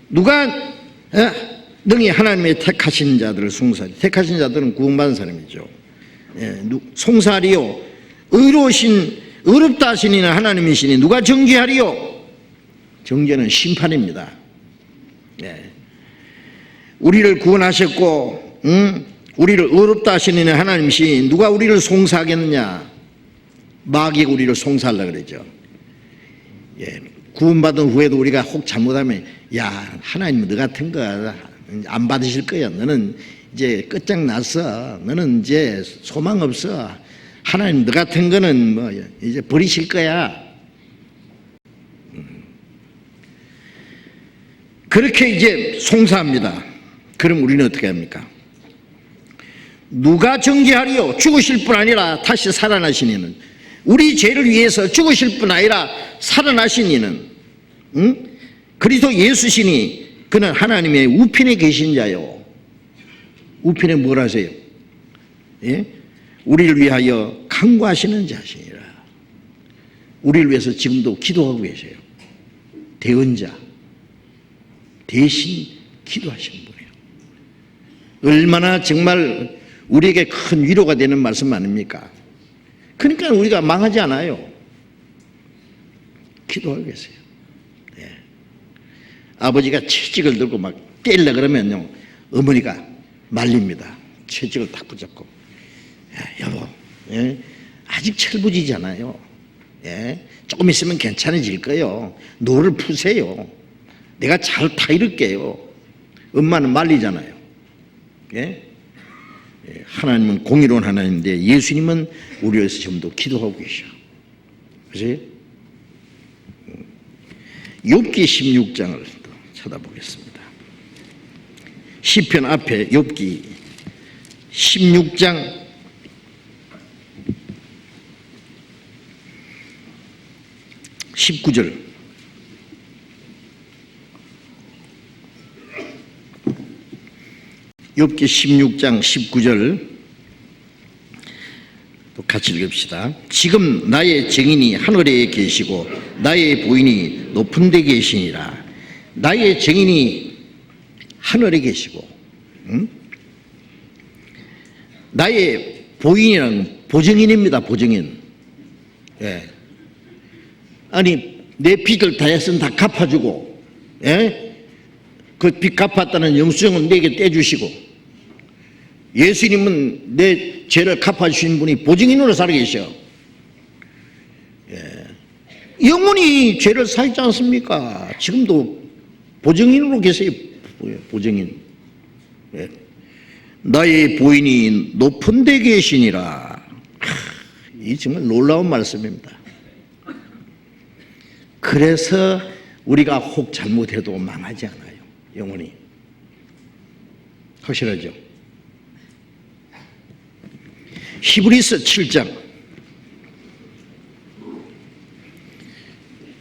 누가 능히 하나님의 택하신 자들을 송사하리. 택하신 자들은 구원받은 사람이죠. 예, 송사하리요. 의롭다 하시니는 하나님이시니 누가 정죄하리요? 정죄는 심판입니다. 예. 우리를 구원하셨고, 우리를 의롭다 하시니는 하나님이시니 누가 우리를 송사하겠느냐? 마귀가 우리를 송사하려고 그러죠. 예. 구원받은 후에도 우리가 혹 잘못하면, 야, 하나님은 너 같은 거 안 받으실 거야. 너는 이제 끝장났어. 너는 이제 소망 없어. 하나님 너 같은 거는 뭐 이제 버리실 거야. 그렇게 이제 송사합니다. 그럼 우리는 어떻게 합니까? 누가 정죄하리요? 죽으실 뿐 아니라 다시 살아나신 이는, 우리 죄를 위해서 죽으실 뿐 아니라 살아나신 이는, 그리스도 예수시니 그는 하나님의 우편에 계신 자요. 우편에 뭘 하세요? 예? 우리를 위하여 간구하시는 자시니라. 우리를 위해서 지금도 기도하고 계세요. 대언자, 대신 기도하시는 분이에요. 얼마나 정말 우리에게 큰 위로가 되는 말씀 아닙니까? 그러니까 우리가 망하지 않아요. 기도하고 계세요. 네. 아버지가 채찍을 들고 막 때리려 그러면요, 어머니가 말립니다. 채찍을 딱 붙잡고, 여보, 예? 아직 철부지잖아요. 예? 조금 있으면 괜찮아질 거예요. 노를 푸세요. 내가 잘 타이를게요. 엄마는 말리잖아요. 예? 하나님은 공의로운 하나님인데 예수님은 우리 위해서 전부 기도하고 계셔. 그치? 욥기 16장을 또 쳐다보겠습니다. 시편 앞에 욥기 16장 19절. 욥기 16장 19절 또 같이 읽읍시다. 지금 나의 증인이 하늘에 계시고 나의 부인이 높은 데 계시니라. 나의 증인이 하늘에 계시고, 나의 부인이란 보증인입니다. 보증인. 예. 아니 내 빚을 다 했으면 다 갚아주고, 예? 그 빚 갚았다는 영수증은 내게 떼주시고, 예수님은 내 죄를 갚아주신 분이 보증인으로 살아계셔. 예. 영원히 죄를 사했지 않습니까? 지금도 보증인으로 계세요. 보증인. 예. 나의 부인이 높은 데 계시니라. 이 정말 놀라운 말씀입니다. 그래서 우리가 혹 잘못해도 망하지 않아요. 영원히. 확실하죠? 히브리서 7장,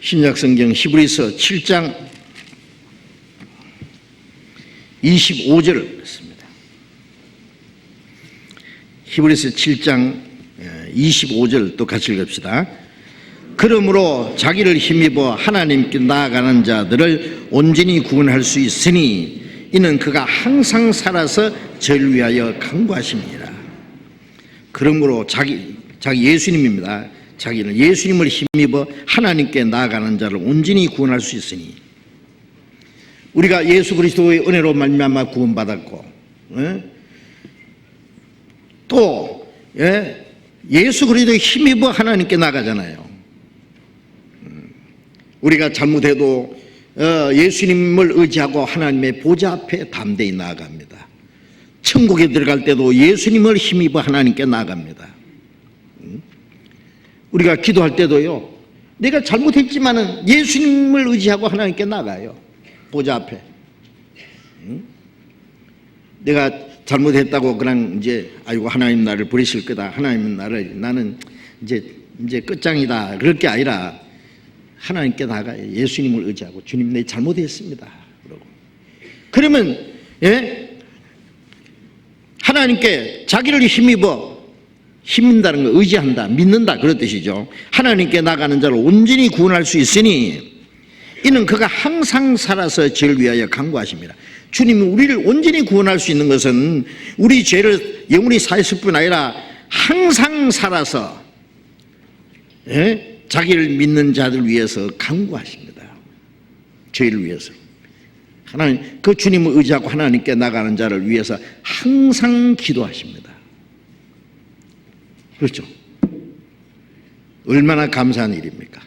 신약성경 히브리서 7장 25절을 했습니다. 히브리서 7장 25절 또 같이 읽읍시다. 그러므로 자기를 힘입어 하나님께 나아가는 자들을 온전히 구원할 수 있으니 이는 그가 항상 살아서 저를 위하여 간구하십니다. 그러므로 자기 예수님입니다. 자기는 예수님을 힘입어 하나님께 나아가는 자를 온전히 구원할 수 있으니, 우리가 예수 그리스도의 은혜로 말미암아 구원받았고, 또 예수 그리스도의 힘입어 하나님께 나가잖아요. 우리가 잘못해도 예수님을 의지하고 하나님의 보좌 앞에 담대히 나아갑니다. 천국에 들어갈 때도 예수님을 힘입어 하나님께 나아갑니다. 우리가 기도할 때도요, 내가 잘못했지만은 예수님을 의지하고 하나님께 나가요. 보좌 앞에. 내가 잘못했다고 그냥 이제 아이고 하나님 나를 버리실 거다, 하나님은 나는 이제 끝장이다, 그럴 게 아니라 하나님께 나가요. 예수님을 의지하고 주님 내 잘못했습니다. 그러고 그러면 하나님께 자기를 힘입는다는 거, 의지한다, 믿는다, 그런 뜻이죠. 하나님께 나가는 자를 온전히 구원할 수 있으니 이는 그가 항상 살아서 저를 위하여 간구하십니다. 주님이 우리를 온전히 구원할 수 있는 것은 우리 죄를 영원히 사했을 뿐 아니라 항상 살아서 자기를 믿는 자들 위해서 간구하십니다. 저희를 위해서. 하나님, 그 주님을 의지하고 하나님께 나가는 자를 위해서 항상 기도하십니다. 그렇죠? 얼마나 감사한 일입니까?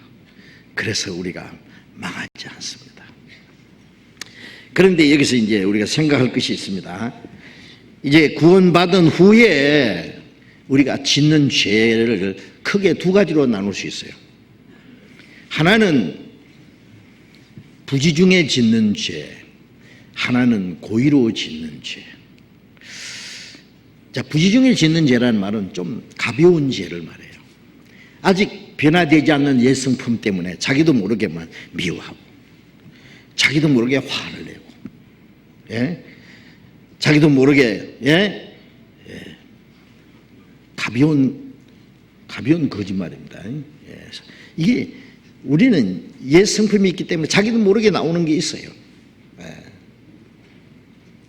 그래서 우리가 망하지 않습니다. 그런데 여기서 이제 우리가 생각할 것이 있습니다. 이제 구원받은 후에 우리가 짓는 죄를 크게 두 가지로 나눌 수 있어요. 하나는 부지중에 짓는 죄, 하나는 고의로 짓는 죄. 자, 부지중에 짓는 죄라는 말은 좀 가벼운 죄를 말해요. 아직 변화되지 않는 옛 성품 때문에 자기도 모르게만 미워하고, 자기도 모르게 화를 내고, 자기도 모르게 가벼운 거짓말입니다. 이게 우리는 옛 성품이 있기 때문에 자기도 모르게 나오는 게 있어요.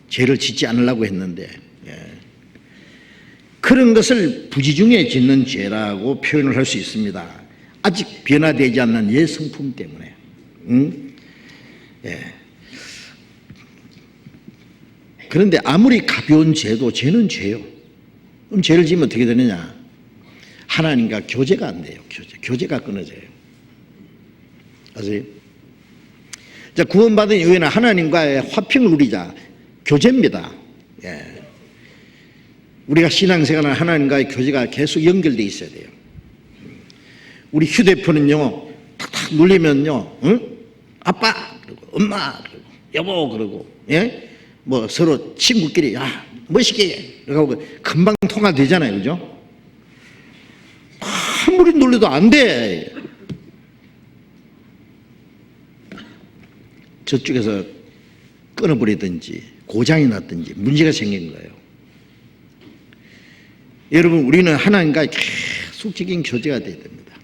죄를 짓지 않으려고 했는데 그런 것을 부지중에 짓는 죄라고 표현을 할 수 있습니다. 아직 변화되지 않는 옛 성품 때문에. 그런데 아무리 가벼운 죄도 죄는 죄요. 그럼 죄를 지으면 어떻게 되느냐? 하나님과 교제가 안 돼요. 교제가 끊어져요. 아세요? 자, 구원받은 이후에는 하나님과의 화평을 누리자. 교제입니다. 우리가 신앙생활은 하나님과의 교제가 계속 연결되어 있어야 돼요. 우리 휴대폰은요, 탁탁 눌리면요, 아빠, 그리고 엄마, 그리고 여보, 그러고, 뭐 서로 친구끼리, 야, 멋있게, 그러고 금방 통화되잖아요. 그죠? 아무리 눌러도 안 돼. 저쪽에서 끊어버리든지, 고장이 났든지, 문제가 생긴 거예요. 여러분, 우리는 하나님과 계속적인 교제가 돼야 됩니다.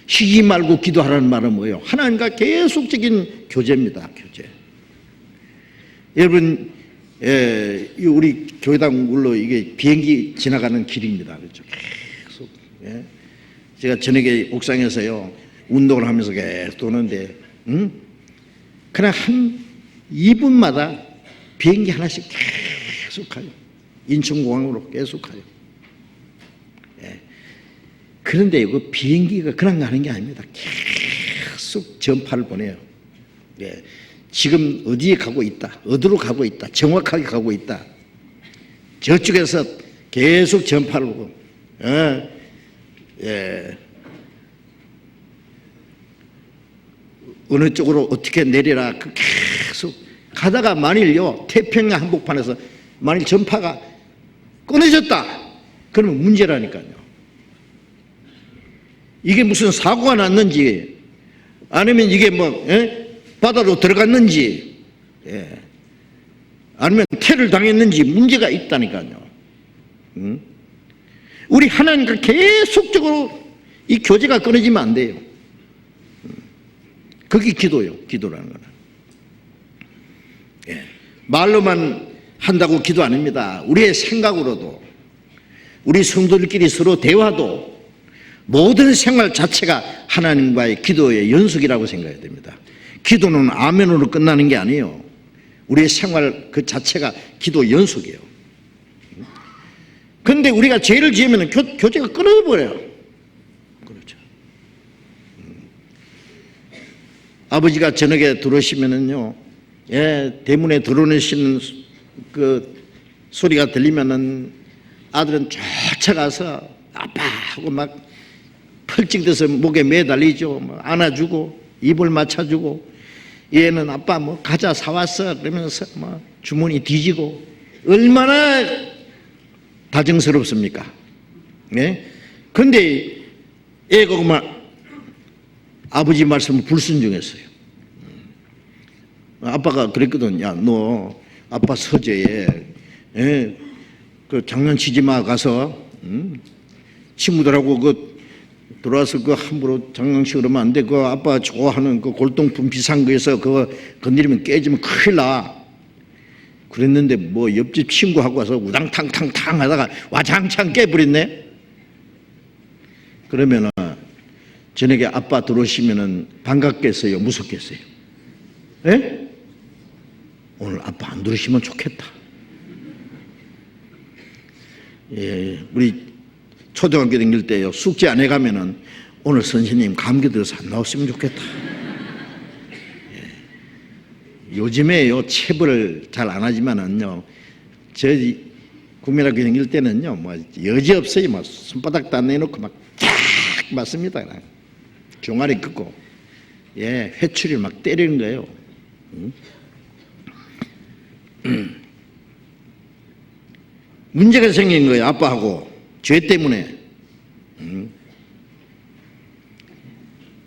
쉬지 말고 기도하라는 말은 뭐예요? 하나님과 계속적인 교제입니다. 교제. 여러분, 우리 교회당 물로 이게 비행기 지나가는 길입니다. 그렇죠? 계속. 제가 저녁에 옥상에서요 운동을 하면서 계속 도는데, 그냥 한 2분마다 비행기 하나씩 계속 가요. 인천공항으로 계속 가요. 그런데 그 비행기가 그냥 가는 게 아닙니다. 계속 전파를 보내요. 지금 어디에 가고 있다, 어디로 가고 있다, 정확하게 가고 있다. 저쪽에서 계속 전파를 보고, 어느 쪽으로 어떻게 내리라 계속 가다가 만일요 태평양 한복판에서 만일 전파가 끊어졌다, 그러면 문제라니까요. 이게 무슨 사고가 났는지, 아니면 이게 뭐 바다로 들어갔는지, 아니면 테러를 당했는지 문제가 있다니까요. 우리 하나님과 계속적으로 이 교제가 끊어지면 안 돼요. 그게 기도요. 기도라는 거는. 말로만 한다고 기도 아닙니다. 우리의 생각으로도, 우리 성도들끼리 서로 대화도, 모든 생활 자체가 하나님과의 기도의 연속이라고 생각해야 됩니다. 기도는 아멘으로 끝나는 게 아니에요. 우리의 생활 그 자체가 기도 연속이에요. 그런데 우리가 죄를 지으면 교제가 끊어버려요. 그렇죠. 아버지가 저녁에 들어오시면은요, 대문에 들어오시는 그 소리가 들리면은 아들은 쫓아가서 아빠 하고 막 펄찍대서 목에 매달리죠. 뭐 안아주고 입을 맞춰주고, 얘는 아빠 뭐 과자 사왔어 그러면서 뭐 주머니 뒤지고, 얼마나 다정스럽습니까? 그런데 애가 그만 아버지 말씀을 불순종했어요. 아빠가 그랬거든. 야, 너 아빠 서재에 그 장난치지 마, 가서 친구들하고 그 들어와서 그 함부로 장난식으로 하면 안 돼. 그 아빠 좋아하는 그 골동품 비싼 거에서 그거 건드리면 깨지면 큰일 나. 그랬는데 뭐 옆집 친구하고 와서 우당탕탕탕 하다가 와장창 깨버렸네. 그러면은 저녁에 아빠 들어오시면은 반갑겠어요, 무섭겠어요? 예? 오늘 아빠 안 들으시면 좋겠다. 예, 우리 초등학교 다닐 때요, 숙제 안 해가면은 오늘 선생님 감기 들어서 안 나왔으면 좋겠다. 예. 요즘에요, 체벌을 잘 안 하지만은요, 저 국민학교 다닐 때는요, 뭐 여지 없어요. 막 손바닥도 안 내놓고 막 쫙 맞습니다. 종아리 긋고, 예, 회초리를 막 때리는 거예요. 문제가 생긴 거예요, 아빠하고. 죄 때문에.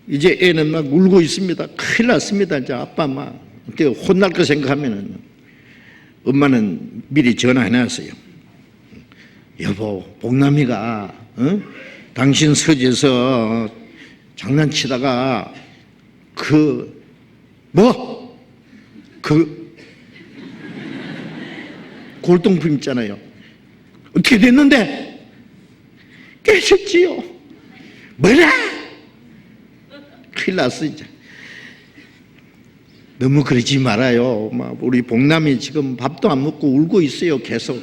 이제 애는 막 울고 있습니다. 큰일 났습니다. 이제 아빠 막 혼날 거 생각하면은 엄마는 미리 전화해놨어요. 여보, 복남이가 당신 서재에서 장난치다가 골동품 있잖아요. 어떻게 됐는데? 깨졌지요. 뭐라? 큰일 났어 이제. 너무 그러지 말아요. 막 우리 복남이 지금 밥도 안 먹고 울고 있어요. 계속.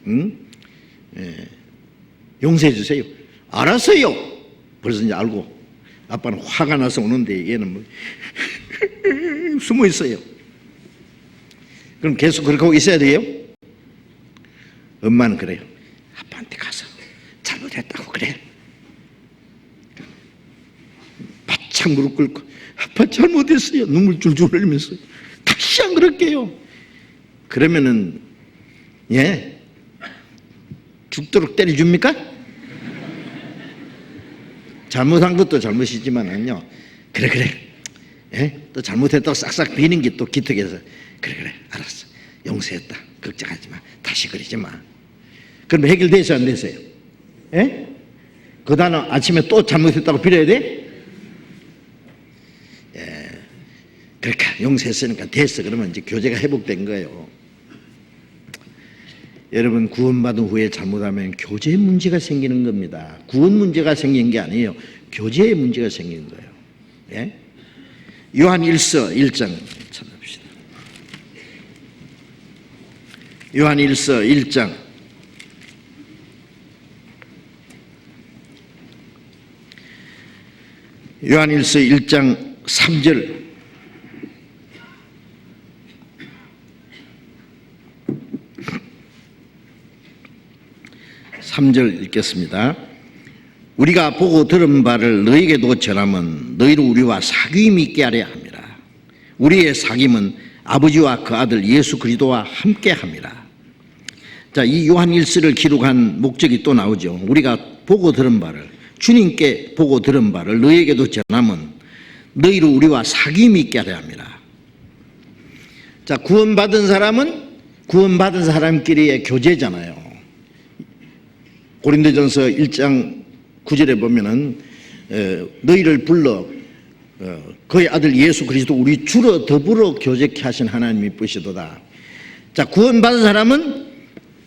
응? 예. 용서해 주세요. 알았어요. 벌써 이제 알고. 아빠는 화가 나서 오는데 얘는 뭐 숨어 있어요. 그럼 계속 그렇게 하고 있어야 돼요? 엄마는 그래요. 아빠한테 가서 잘못했다고 그래. 바짝 무릎 꿇고 아빠 잘못했어요. 눈물 줄줄 흘리면서 다시 안 그럴게요. 그러면은 예 죽도록 때려줍니까? 잘못한 것도 잘못이지만은요. 그래 예? 또 잘못했다고 싹싹 비는 게 또 기특해서 그래 알았어. 용서했다. 걱정하지 마. 다시 그러지 마. 그럼 해결돼서 안 됐어요? 예? 그 다음 아침에 또 잘못했다고 빌어야 돼? 예. 그렇게 용서했으니까 됐어. 그러면 이제 교제가 회복된 거예요. 여러분, 구원받은 후에 잘못하면 교제에 문제가 생기는 겁니다. 구원 문제가 생긴 게 아니에요. 교제에 문제가 생기는 거예요. 예? 요한 1서 1장 찾아봅시다. 요한 1서 1장 요한 1서 1장 3절 읽겠습니다. 우리가 보고 들은 바를 너희에게도 전하면 너희로 우리와 사귐이 있게 하려 함이라. 우리의 사귐은 아버지와 그 아들 예수 그리스도와 함께 함이라. 자, 이 요한 1서를 기록한 목적이 또 나오죠. 우리가 보고 들은 바를, 주님께 보고 들은 바를 너희에게도 전하면 너희로 우리와 사귐이 있게 하려 함이라. 자, 구원받은 사람은 구원받은 사람끼리의 교제잖아요. 고린도전서 1장 9절에 보면은 너희를 불러 그의 아들 예수 그리스도 우리 주로 더불어 교제케 하신 하나님이 이쁘시도다. 자, 구원받은 사람은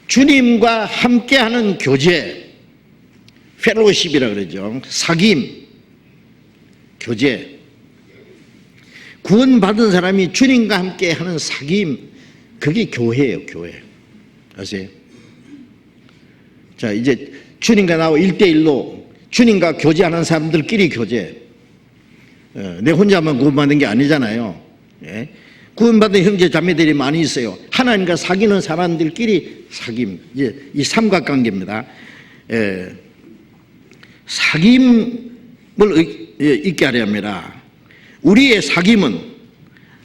주님과 함께하는 교제, 펠로십이라 그러죠. 사귐, 교제. 구원받은 사람이 주님과 함께하는 사귐, 그게 교회예요. 교회. 아세요? 자, 이제 주님과 나와 1대1로 주님과 교제하는 사람들끼리 교제. 내 혼자만 구원받는 게 아니잖아요. 예? 구원받은 형제 자매들이 많이 있어요. 하나님과 사귀는 사람들끼리 사귐. 이제 이 삼각관계입니다. 사귐을 있게 하렵니다. 우리의 사귐은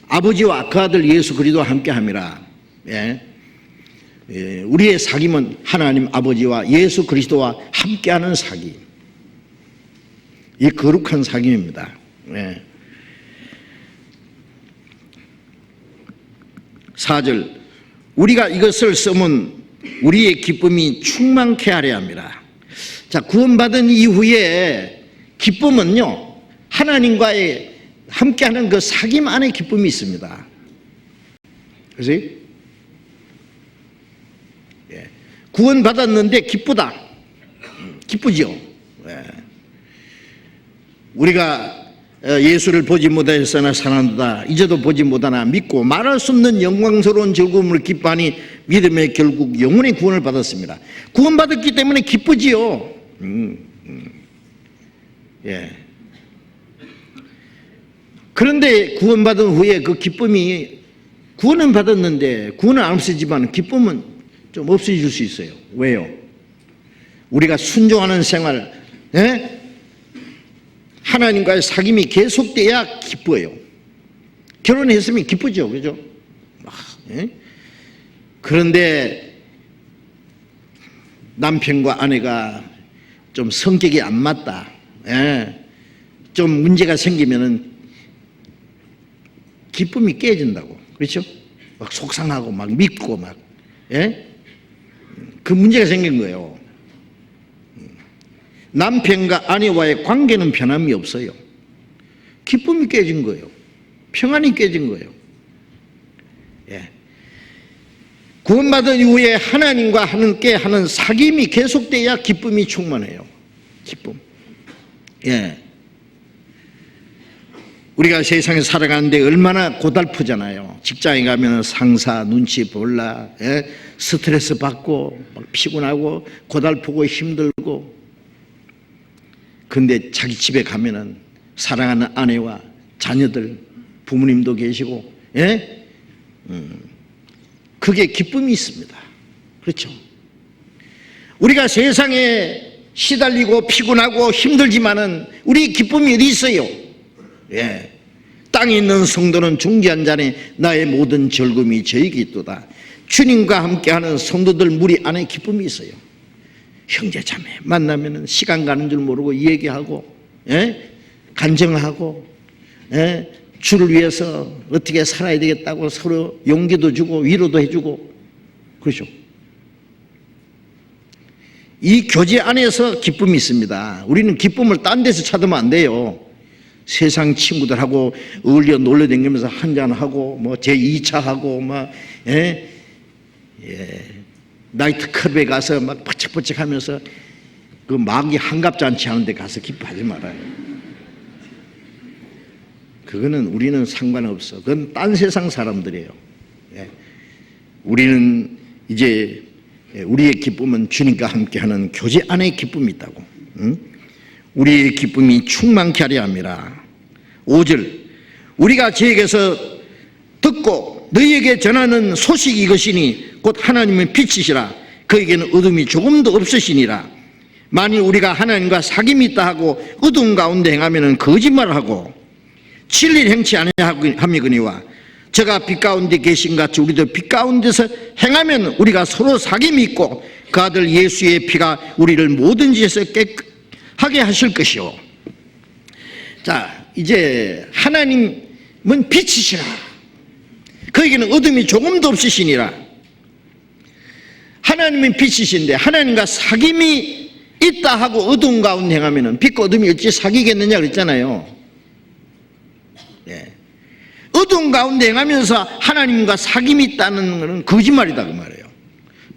아버지와 그 아들 예수 그리스도와 함께 함이라. 예? 우리의 사귐은 하나님 아버지와 예수 그리스도와 함께하는 사귐. 이 거룩한 사귐입니다. 예. 4절 우리가 이것을 쓰면 우리의 기쁨이 충만케 하려 함이라. 자, 구원받은 이후에 기쁨은요, 하나님과의 함께하는 그 사귐 안에 기쁨이 있습니다. 그래서 구원받았는데 기쁘다. 기쁘죠. 우리가 예수를 보지 못하였으나 사랑한다. 이제도 보지 못하나 믿고 말할 수 없는 영광스러운 즐거움을 기뻐하니 믿음의 결국 영혼의 구원을 받았습니다. 구원받았기 때문에 기쁘지요. 그런데 구원받은 후에 그 기쁨이, 구원은 받았는데 구원은 안 없어지만 기쁨은 좀 없어질 수 있어요. 왜요? 우리가 순종하는 생활, 하나님과의 사귐이 계속돼야 기뻐요. 결혼했으면 기쁘죠, 그죠? 그런데 남편과 아내가 좀 성격이 안 맞다, 좀 문제가 생기면은 기쁨이 깨진다고, 그렇죠? 막 속상하고 막 밉고 막, 그 문제가 생긴 거예요. 남편과 아내와의 관계는 변함이 없어요. 기쁨이 깨진 거예요. 평안이 깨진 거예요. 구원받은 이후에 하나님과 함께 하는 사귐이 계속돼야 기쁨이 충만해요. 기쁨. 우리가 세상에 살아가는데 얼마나 고달프잖아요. 직장에 가면 상사 눈치 볼라, 스트레스 받고 막 피곤하고 고달프고 힘들고. 근데 자기 집에 가면은 사랑하는 아내와 자녀들, 부모님도 계시고, 그게 기쁨이 있습니다. 그렇죠? 우리가 세상에 시달리고 피곤하고 힘들지만은 우리 기쁨이 어디 있어요? 땅에 있는 성도는 중지한 자네 나의 모든 즐거움이 저에게 있도다. 주님과 함께하는 성도들 무리 안에 기쁨이 있어요. 형제 자매 만나면은 시간 가는 줄 모르고 얘기하고, 간증하고, 주를 위해서 어떻게 살아야 되겠다고 서로 용기도 주고 위로도 해주고, 그렇죠? 이 교제 안에서 기쁨이 있습니다. 우리는 기쁨을 딴 데서 찾으면 안 돼요. 세상 친구들하고 어울려 놀러 다니면서 한잔하고 뭐 제2차 하고 막 나이트클럽에 가서 막 퍼쩍퍼쩍 하면서 그 마귀 한갑잔치 하는 데 가서 기뻐하지 말아요. 그거는 우리는 상관없어. 그건 딴 세상 사람들이에요. 우리는 이제 우리의 기쁨은 주님과 함께하는 교제 안에 기쁨이 있다고. 우리의 기쁨이 충만케 하려 함이라. 5절, 우리가 저에게서 듣고 너희에게 전하는 소식이 이것이니 곧 하나님의 빛이시라. 그에게는 어둠이 조금도 없으시니라. 만일 우리가 하나님과 사귐이 있다 하고 어두운 가운데 행하면 거짓말을 하고 진리를 행치 아니함이거니와 저가 빛 가운데 계신 같이 우리도 빛 가운데서 행하면 우리가 서로 사귐이 있고 그 아들 예수의 피가 우리를 모든 짓에서 깨끗하게 하실 것이요. 자, 이제 하나님은 빛이시라. 그에게는 어둠이 조금도 없으시니라. 하나님은 빛이신데 하나님과 사귐이 있다 하고 어두운 가운데 행하면 빛과 어둠이 어찌 사귀겠느냐 그랬잖아요. 어두운 가운데 행하면서 하나님과 사귐이 있다는 것은 거짓말이다 그 말이에요.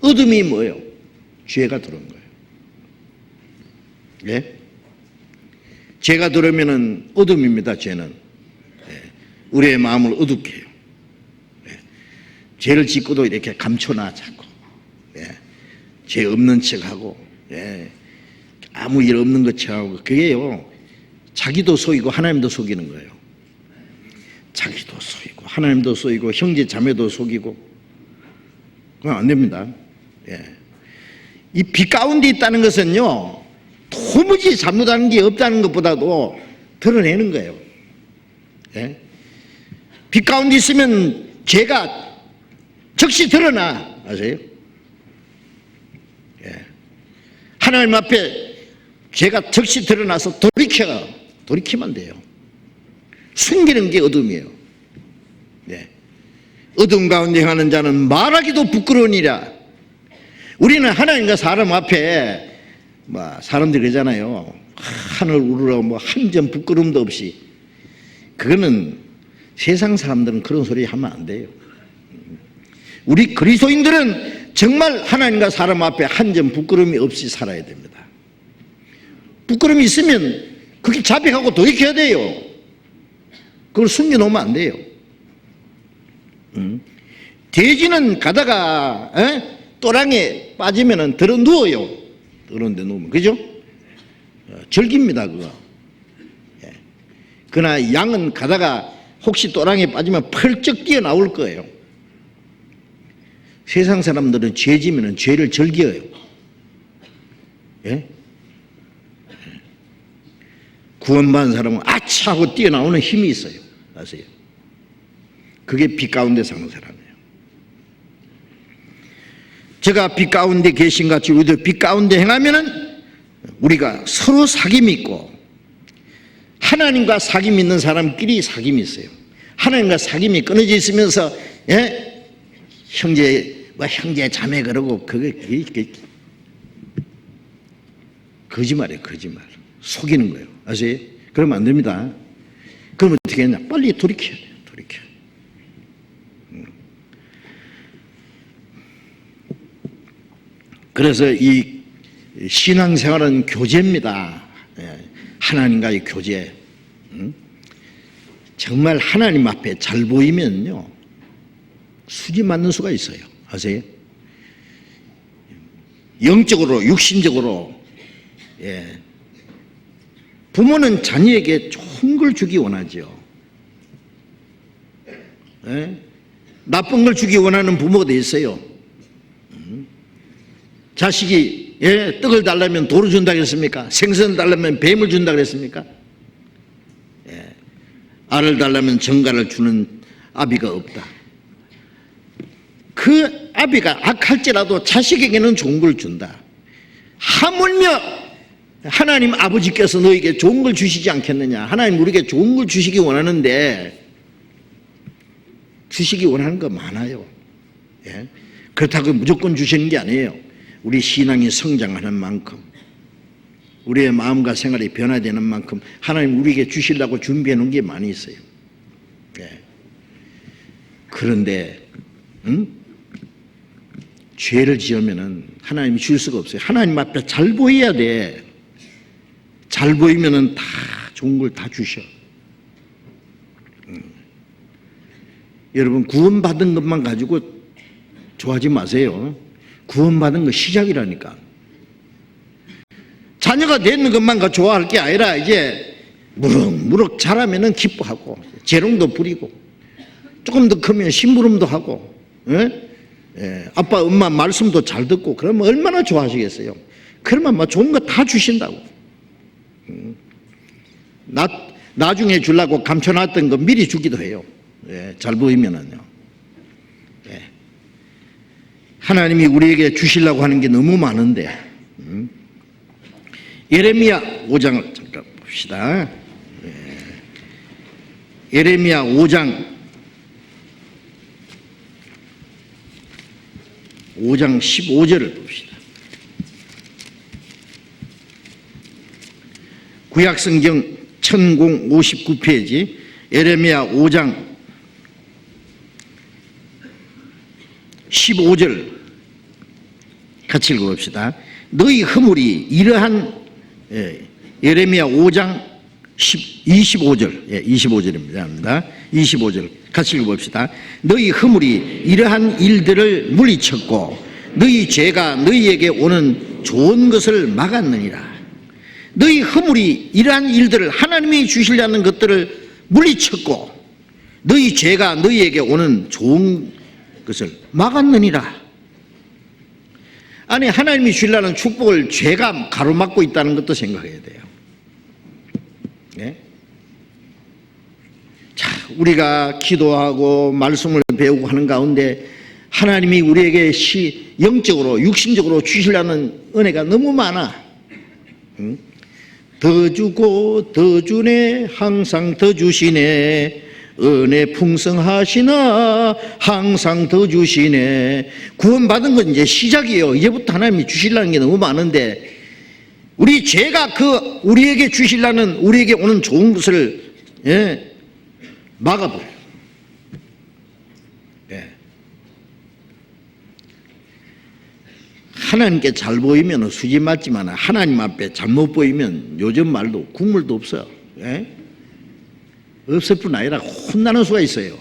어둠이 뭐예요? 죄가 들어온 거예요. 죄가 들어오면 어둠입니다. 죄는 우리의 마음을 어둡게 해요. 죄를 짓고도 이렇게 감춰놔 자꾸. 죄 없는 척하고 아무 일 없는 것처럼 그게요, 자기도 속이고 하나님도 속이는 거예요. 자기도 속이고 하나님도 속이고 형제 자매도 속이고 그건 안 됩니다. 이 빛 가운데 있다는 것은요, 도무지 잘못하는 게 없다는 것보다도 드러내는 거예요. 빛 가운데 있으면 죄가 즉시 드러나. 아세요? 하나님 앞에 죄가 즉시 드러나서 돌이키면 돼요. 숨기는 게 어둠이에요. 어둠 가운데 행하는 자는 말하기도 부끄러우니라. 우리는 하나님과 사람 앞에 사람들이 그러잖아요. 하늘 우러러 뭐 한 점 부끄럼도 없이, 그거는 세상 사람들은 그런 소리 하면 안 돼요. 우리 그리스도인들은 정말 하나님과 사람 앞에 한 점 부끄러움이 없이 살아야 됩니다. 부끄러움이 있으면 그게 자백하고 돌이켜야 돼요. 그걸 숨겨놓으면 안 돼요. 돼지는 가다가 또랑에 빠지면 들어 누워요. 그런데 누우면, 그죠? 절깁니다, 그거. 그러나 양은 가다가 혹시 또랑에 빠지면 펄쩍 뛰어나올 거예요. 세상 사람들은 죄 지면 죄를 즐겨요. 예? 구원받은 사람은 아차 하고 뛰어나오는 힘이 있어요. 아세요? 그게 빛 가운데 사는 사람이에요. 제가 빛 가운데 계신 같이 우리도 빛 가운데 행하면은 우리가 서로 사귐이 있고, 하나님과 사귐 있는 사람끼리 사귐이 있어요. 하나님과 사귐이 끊어져 있으면서 형제 자매 그러고 그게 거짓말이에요. 거짓말. 속이는 거예요. 아세요? 그러면 안 됩니다. 그럼 어떻게 했냐? 빨리 돌이켜야 돼요. 돌이켜. 그래서 이 신앙생활은 교제입니다. 하나님과의 교제. 정말 하나님 앞에 잘 보이면요, 수지 맞는 수가 있어요. 아세요? 영적으로, 육신적으로. 부모는 자녀에게 좋은 걸 주기 원하죠. 나쁜 걸 주기 원하는 부모가 있어요. 자식이 떡을 달라면 돌을 준다고 했습니까? 생선을 달라면 뱀을 준다고 했습니까? 알을 달라면 정갈을 주는 아비가 없다. 그 아비가 악할지라도 자식에게는 좋은 걸 준다. 하물며 하나님 아버지께서 너에게 좋은 걸 주시지 않겠느냐. 하나님 우리에게 좋은 걸 주시기 원하는데, 주시기 원하는 거 많아요. 그렇다고 무조건 주시는 게 아니에요. 우리 신앙이 성장하는 만큼, 우리의 마음과 생활이 변화되는 만큼 하나님 우리에게 주시려고 준비해 놓은 게 많이 있어요. 그런데 죄를 지으면은 하나님이 줄 수가 없어요. 하나님 앞에 잘 보여야 돼. 잘 보이면은 다 좋은 걸 다 주셔. 여러분, 구원받은 것만 가지고 좋아하지 마세요. 구원받은 거 시작이라니까. 자녀가 되는 것만 좋아할 게 아니라 이제 무럭무럭 자라면은 기뻐하고, 재롱도 부리고, 조금 더 크면 심부름도 하고, 아빠 엄마 말씀도 잘 듣고, 그러면 얼마나 좋아하시겠어요. 그러면 막 좋은 거 다 주신다고. 나중에 주려고 감춰놨던 거 미리 주기도 해요. 잘 보이면은요. 하나님이 우리에게 주시려고 하는 게 너무 많은데, 예레미야 5장을 잠깐 봅시다. 예레미야 5장 15절을 봅시다. 구약성경 1059페이지 예레미야 5장 15절 같이 읽어봅시다. 너희 허물이 이러한, 예레미야 5장 25절, 25절입니다. 25절 같이 읽어봅시다. 너희 허물이 이러한 일들을 물리쳤고 너희 죄가 너희에게 오는 좋은 것을 막았느니라. 너희 허물이 이러한 일들을, 하나님이 주시려는 것들을 물리쳤고 너희 죄가 너희에게 오는 좋은 것을 막았느니라. 아니, 하나님이 주시려는 축복을 죄가 가로막고 있다는 것도 생각해야 돼요. 자, 우리가 기도하고 말씀을 배우고 하는 가운데 하나님이 우리에게 영적으로, 육신적으로 주시려는 은혜가 너무 많아. 더 주고 더 주네, 항상 더 주시네. 은혜 풍성하시나 항상 더 주시네. 구원받은 건 이제 시작이에요. 이제부터 하나님이 주시려는 게 너무 많은데 우리 죄가 우리에게 주시려는 우리에게 오는 좋은 것을 막아버려요. 하나님께 잘 보이면 수지 맞지만 하나님 앞에 잘못 보이면 요즘 말도 국물도 없어요. 없을 뿐 아니라 혼나는 수가 있어요.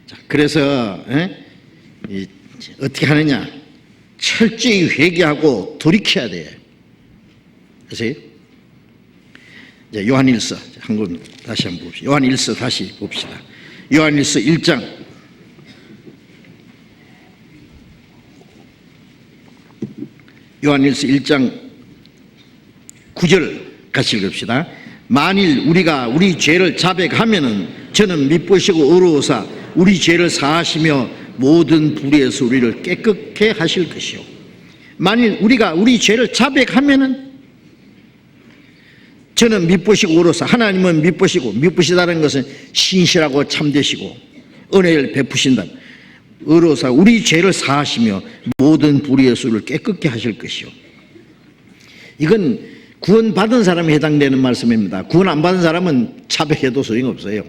자, 그래서 어떻게 하느냐? 철저히 회개하고 돌이켜야 돼. 아세요? 요한일서 다시 한번 봅시다. 요한일서 다시 봅시다. 요한일서 1장 요한일서 1장 9절 같이 읽읍시다. 만일 우리가 우리 죄를 자백하면은 저는 미쁘시고 의로우사 우리 죄를 사하시며 모든 불의에서 우리를 깨끗게 하실 것이요. 만일 우리가 우리 죄를 자백하면은 저는 미쁘시고 의로우사, 하나님은 미쁘시고, 미쁘시다는 것은 신실하고 참되시고 은혜를 베푸신다. 의로우사 우리 죄를 사하시며 모든 불의에서 우리를 깨끗게 하실 것이요. 이건 구원받은 사람에 해당되는 말씀입니다. 구원 안 받은 사람은 자백해도 소용없어요.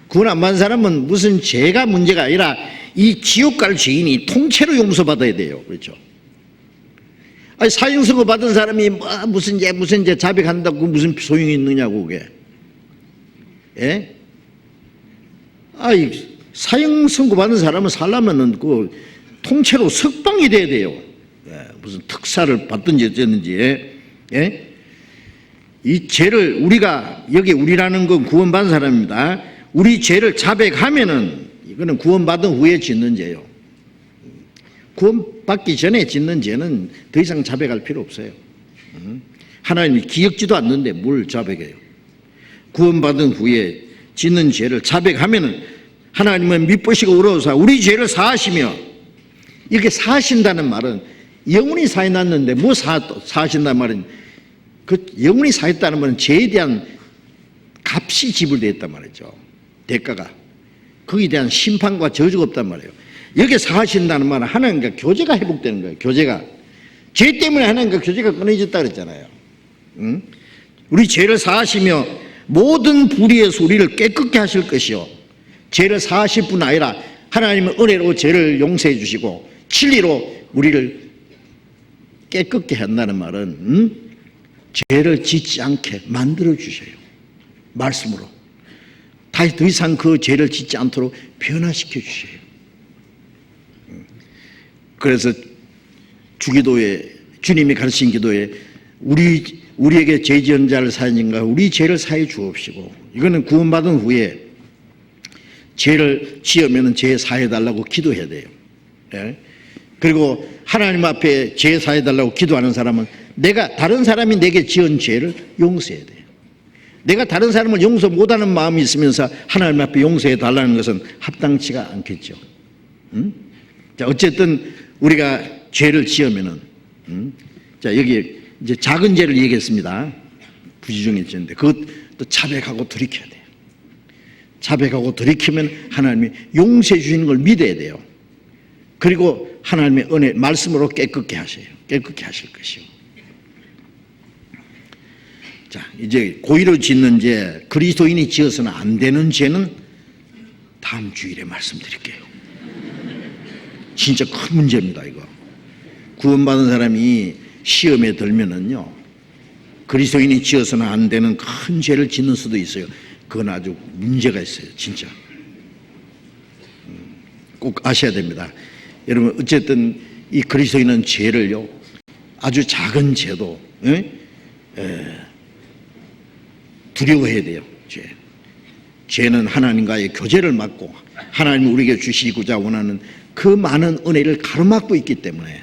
구원 안 받은 사람은 무슨 죄가 문제가 아니라 이 지옥 갈 죄인이 통째로 용서받아야 돼요. 그렇죠? 아니, 사형선고 받은 사람이 무슨 죄 자백한다고 무슨 소용이 있느냐고 그게. 예? 사형선고 받은 사람은 살려면은 통째로 석방이 돼야 돼요. 무슨 특사를 받든지 어쨌는지. 이 죄를 여기 우리라는 건 구원받은 사람입니다. 우리 죄를 자백하면은 이거는 구원받은 후에 짓는 죄요. 구원받기 전에 짓는 죄는 더 이상 자백할 필요 없어요. 하나님이 기억지도 않는데 뭘 자백해요. 구원받은 후에 짓는 죄를 자백하면은 하나님은 미쁘시고 의로우사 우리 죄를 사하시며, 이렇게 사하신다는 말은 영원히 사해놨는데 뭐 사하신다는 말은 영원히 사했다는 말은 죄에 대한 값이 지불되었단 말이죠. 대가가. 거기에 대한 심판과 저주가 없단 말이에요. 여기 사하신다는 말은 하나님과 교제가 회복되는 거예요. 교제가. 죄 때문에 하나님과 교제가 끊어졌다 그랬잖아요. 우리 죄를 사하시며 모든 불의에서 우리를 깨끗게 하실 것이요. 죄를 사하실 뿐 아니라 하나님은 은혜로 죄를 용서해 주시고 진리로 우리를 깨끗게 한다는 말은 죄를 짓지 않게 만들어 주셔요. 말씀으로. 더 이상 그 죄를 짓지 않도록 변화시켜 주셔요. 그래서 주기도에 주님이 가르친 기도에 우리에게 죄 지은 자를 사하는가 우리 죄를 사해 주옵시고, 이거는 구원받은 후에 죄를 지으면 죄 사해 달라고 기도해야 돼요. 그리고 하나님 앞에 죄 사해 달라고 기도하는 사람은 다른 사람이 내게 지은 죄를 용서해야 돼요. 내가 다른 사람을 용서 못하는 마음이 있으면서 하나님 앞에 용서해 달라는 것은 합당치가 않겠죠. 자, 어쨌든 우리가 죄를 지으면은, 자, 여기 이제 작은 죄를 얘기했습니다. 부지중했는데 그것도 자백하고 돌이켜야 돼요. 자백하고 돌이키면 하나님이 용서해 주시는 걸 믿어야 돼요. 그리고 하나님의 은혜, 말씀으로 깨끗게 하셔요. 깨끗게 하실 것이요. 자, 이제 고의로 짓는 죄, 그리스도인이 지어서는 안 되는 죄는 다음 주일에 말씀드릴게요. 진짜 큰 문제입니다, 이거. 구원받은 사람이 시험에 들면은요, 그리스도인이 지어서는 안 되는 큰 죄를 짓는 수도 있어요. 그건 아주 문제가 있어요, 진짜. 꼭 아셔야 됩니다. 여러분, 어쨌든 이 그리스도인은 죄를요, 아주 작은 죄도 두려워해야 돼요. 죄는 하나님과의 교제를 막고 하나님이 우리에게 주시고자 원하는 그 많은 은혜를 가로막고 있기 때문에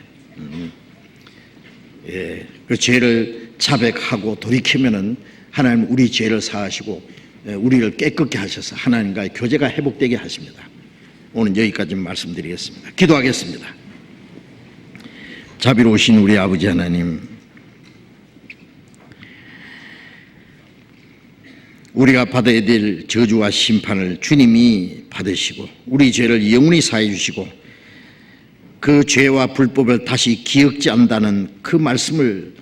그 죄를 자백하고 돌이키면은 하나님 우리 죄를 사하시고 우리를 깨끗게 하셔서 하나님과의 교제가 회복되게 하십니다. 오늘 여기까지 말씀드리겠습니다. 기도하겠습니다. 자비로우신 우리 아버지 하나님, 우리가 받아야 될 저주와 심판을 주님이 받으시고 우리 죄를 영원히 사해 주시고 그 죄와 불법을 다시 기억지 않는다는 그 말씀을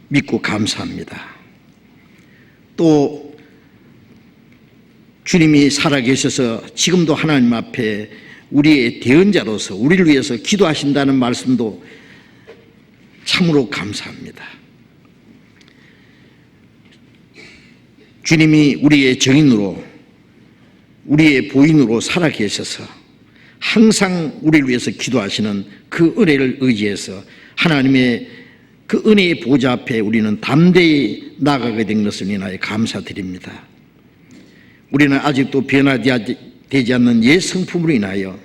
믿고 감사합니다. 또 주님이 살아계셔서 지금도 하나님 앞에 우리의 대언자로서 우리를 위해서 기도하신다는 말씀도 참으로 감사합니다. 주님이 우리의 정인으로 우리의 보인으로 살아계셔서 항상 우리를 위해서 기도하시는 그 은혜를 의지해서 하나님의 그 은혜의 보좌 앞에 우리는 담대히 나아가게 된 것을 인하여 감사드립니다. 우리는 아직도 변화되지 않는 옛 성품으로 인하여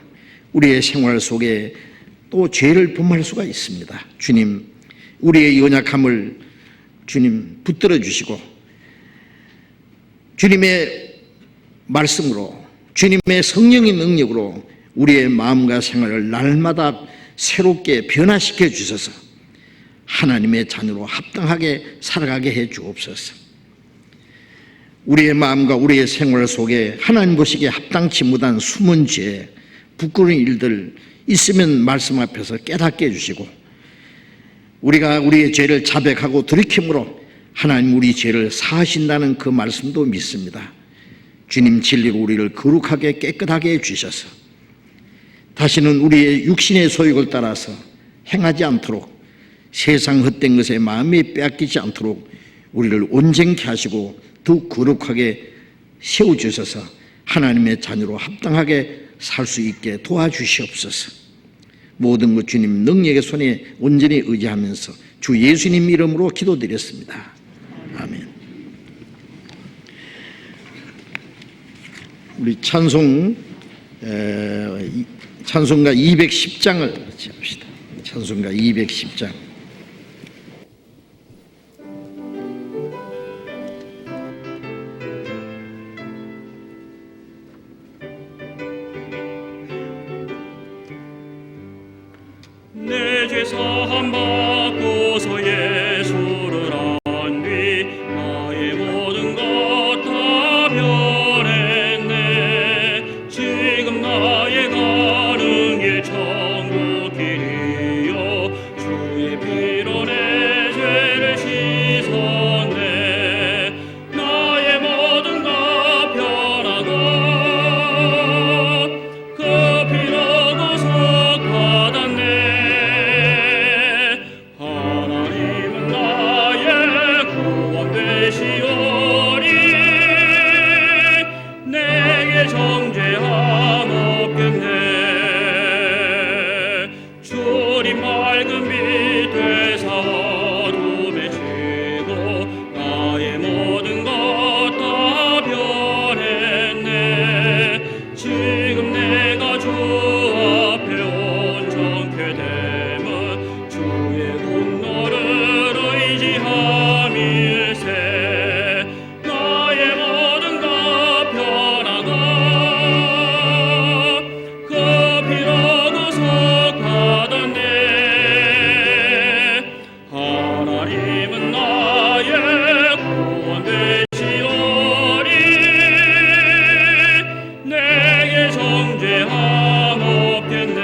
우리의 생활 속에 또 죄를 범할 수가 있습니다. 주님, 우리의 연약함을 주님 붙들어 주시고 주님의 말씀으로 주님의 성령의 능력으로 우리의 마음과 생활을 날마다 새롭게 변화시켜 주셔서 하나님의 자녀로 합당하게 살아가게 해 주옵소서. 우리의 마음과 우리의 생활 속에 하나님 보시기에 합당치 못한 숨은 죄, 부끄러운 일들 있으면 말씀 앞에서 깨닫게 해주시고 우리가 우리의 죄를 자백하고 돌이킴으로 하나님 우리 죄를 사하신다는 그 말씀도 믿습니다. 주님 진리로 우리를 거룩하게 깨끗하게 해주셔서 다시는 우리의 육신의 소욕을 따라서 행하지 않도록 세상 헛된 것에 마음이 빼앗기지 않도록 우리를 온전케 하시고 더 거룩하게 세워주셔서 하나님의 자녀로 합당하게 살 수 있게 도와주시옵소서. 모든 것 주님 능력의 손에 온전히 의지하면서 주 예수님 이름으로 기도드렸습니다. 아멘. 우리 찬송가 210장을 같이 합시다. 찬송가 210장. 내 죄 사함 받고서 예수를 안 뒤 나의 모든 것 다 변했네. 지금 나의 가는 길 천국 길이요 주의 피로 내 죄를 씻었네. 나의 모든 것 변하고 그 피로 구속 받았네. 하나님은 나의 구원 되시오니 내게 정죄함 없겠네. 주님 맑은 빛 되사 어둠에 지고 나의 모든 것 다 변했네. 지금 내가 주 앞에 온전케 됨은 주의 공로를 의지함일세. 나의 모든 것 변하고 그 피로 구속 받았네. 하나님은 나의 구원 되시오니 내게 정죄함 없겠네.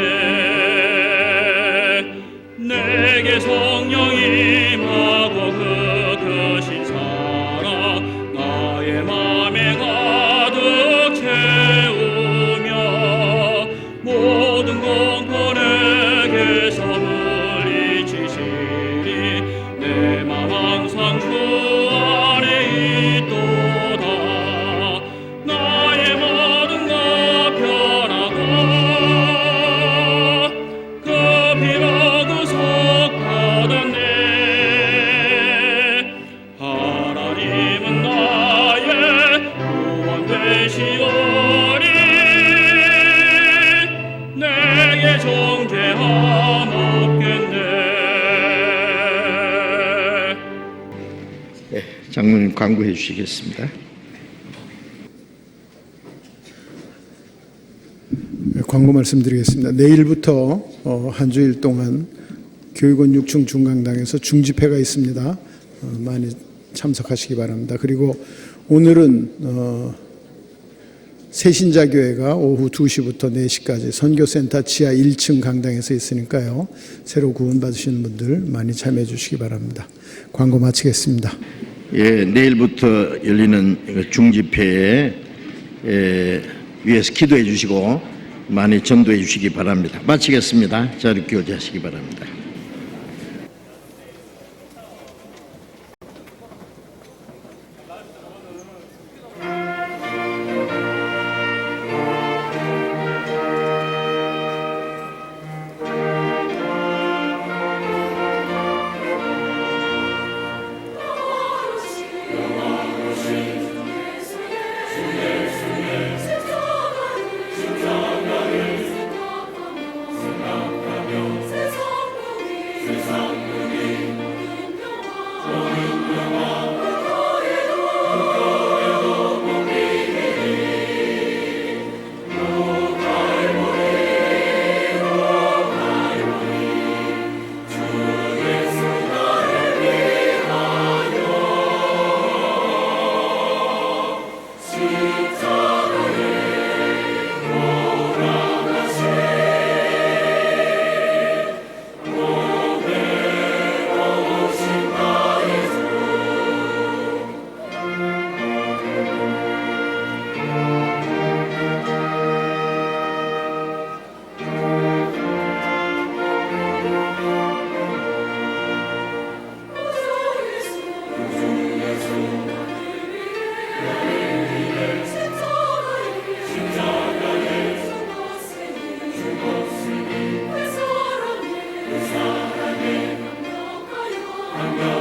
내게 성령 임하고 그 크신 사랑 나의 맘에 가득 채우며 모든 공포 내게서 물리치시니 내 맘 항상 주 안에 있도다. 나의 모든 것 변하고 그 피로 구속 받았네. 하나님은 나의 구원 되시오니 내게 정죄함 없겠네. 장로님 광고해 주시겠습니다. 광고 말씀드리겠습니다. 내일부터 한 주일 동안 교육원 6층 중강당에서 중집회가 있습니다. 많이 참석하시기 바랍니다. 그리고 오늘은 새신자교회가 오후 2시부터 4시까지 선교센터 지하 1층 강당에서 있으니까요. 새로 구원받으시는 분들 많이 참여해 주시기 바랍니다. 광고 마치겠습니다. 예, 내일부터 열리는 중집회에 위해서 기도해 주시고 많이 전도해 주시기 바랍니다. 마치겠습니다. 자리 교제하시기 바랍니다. 그 사랑에 감격하여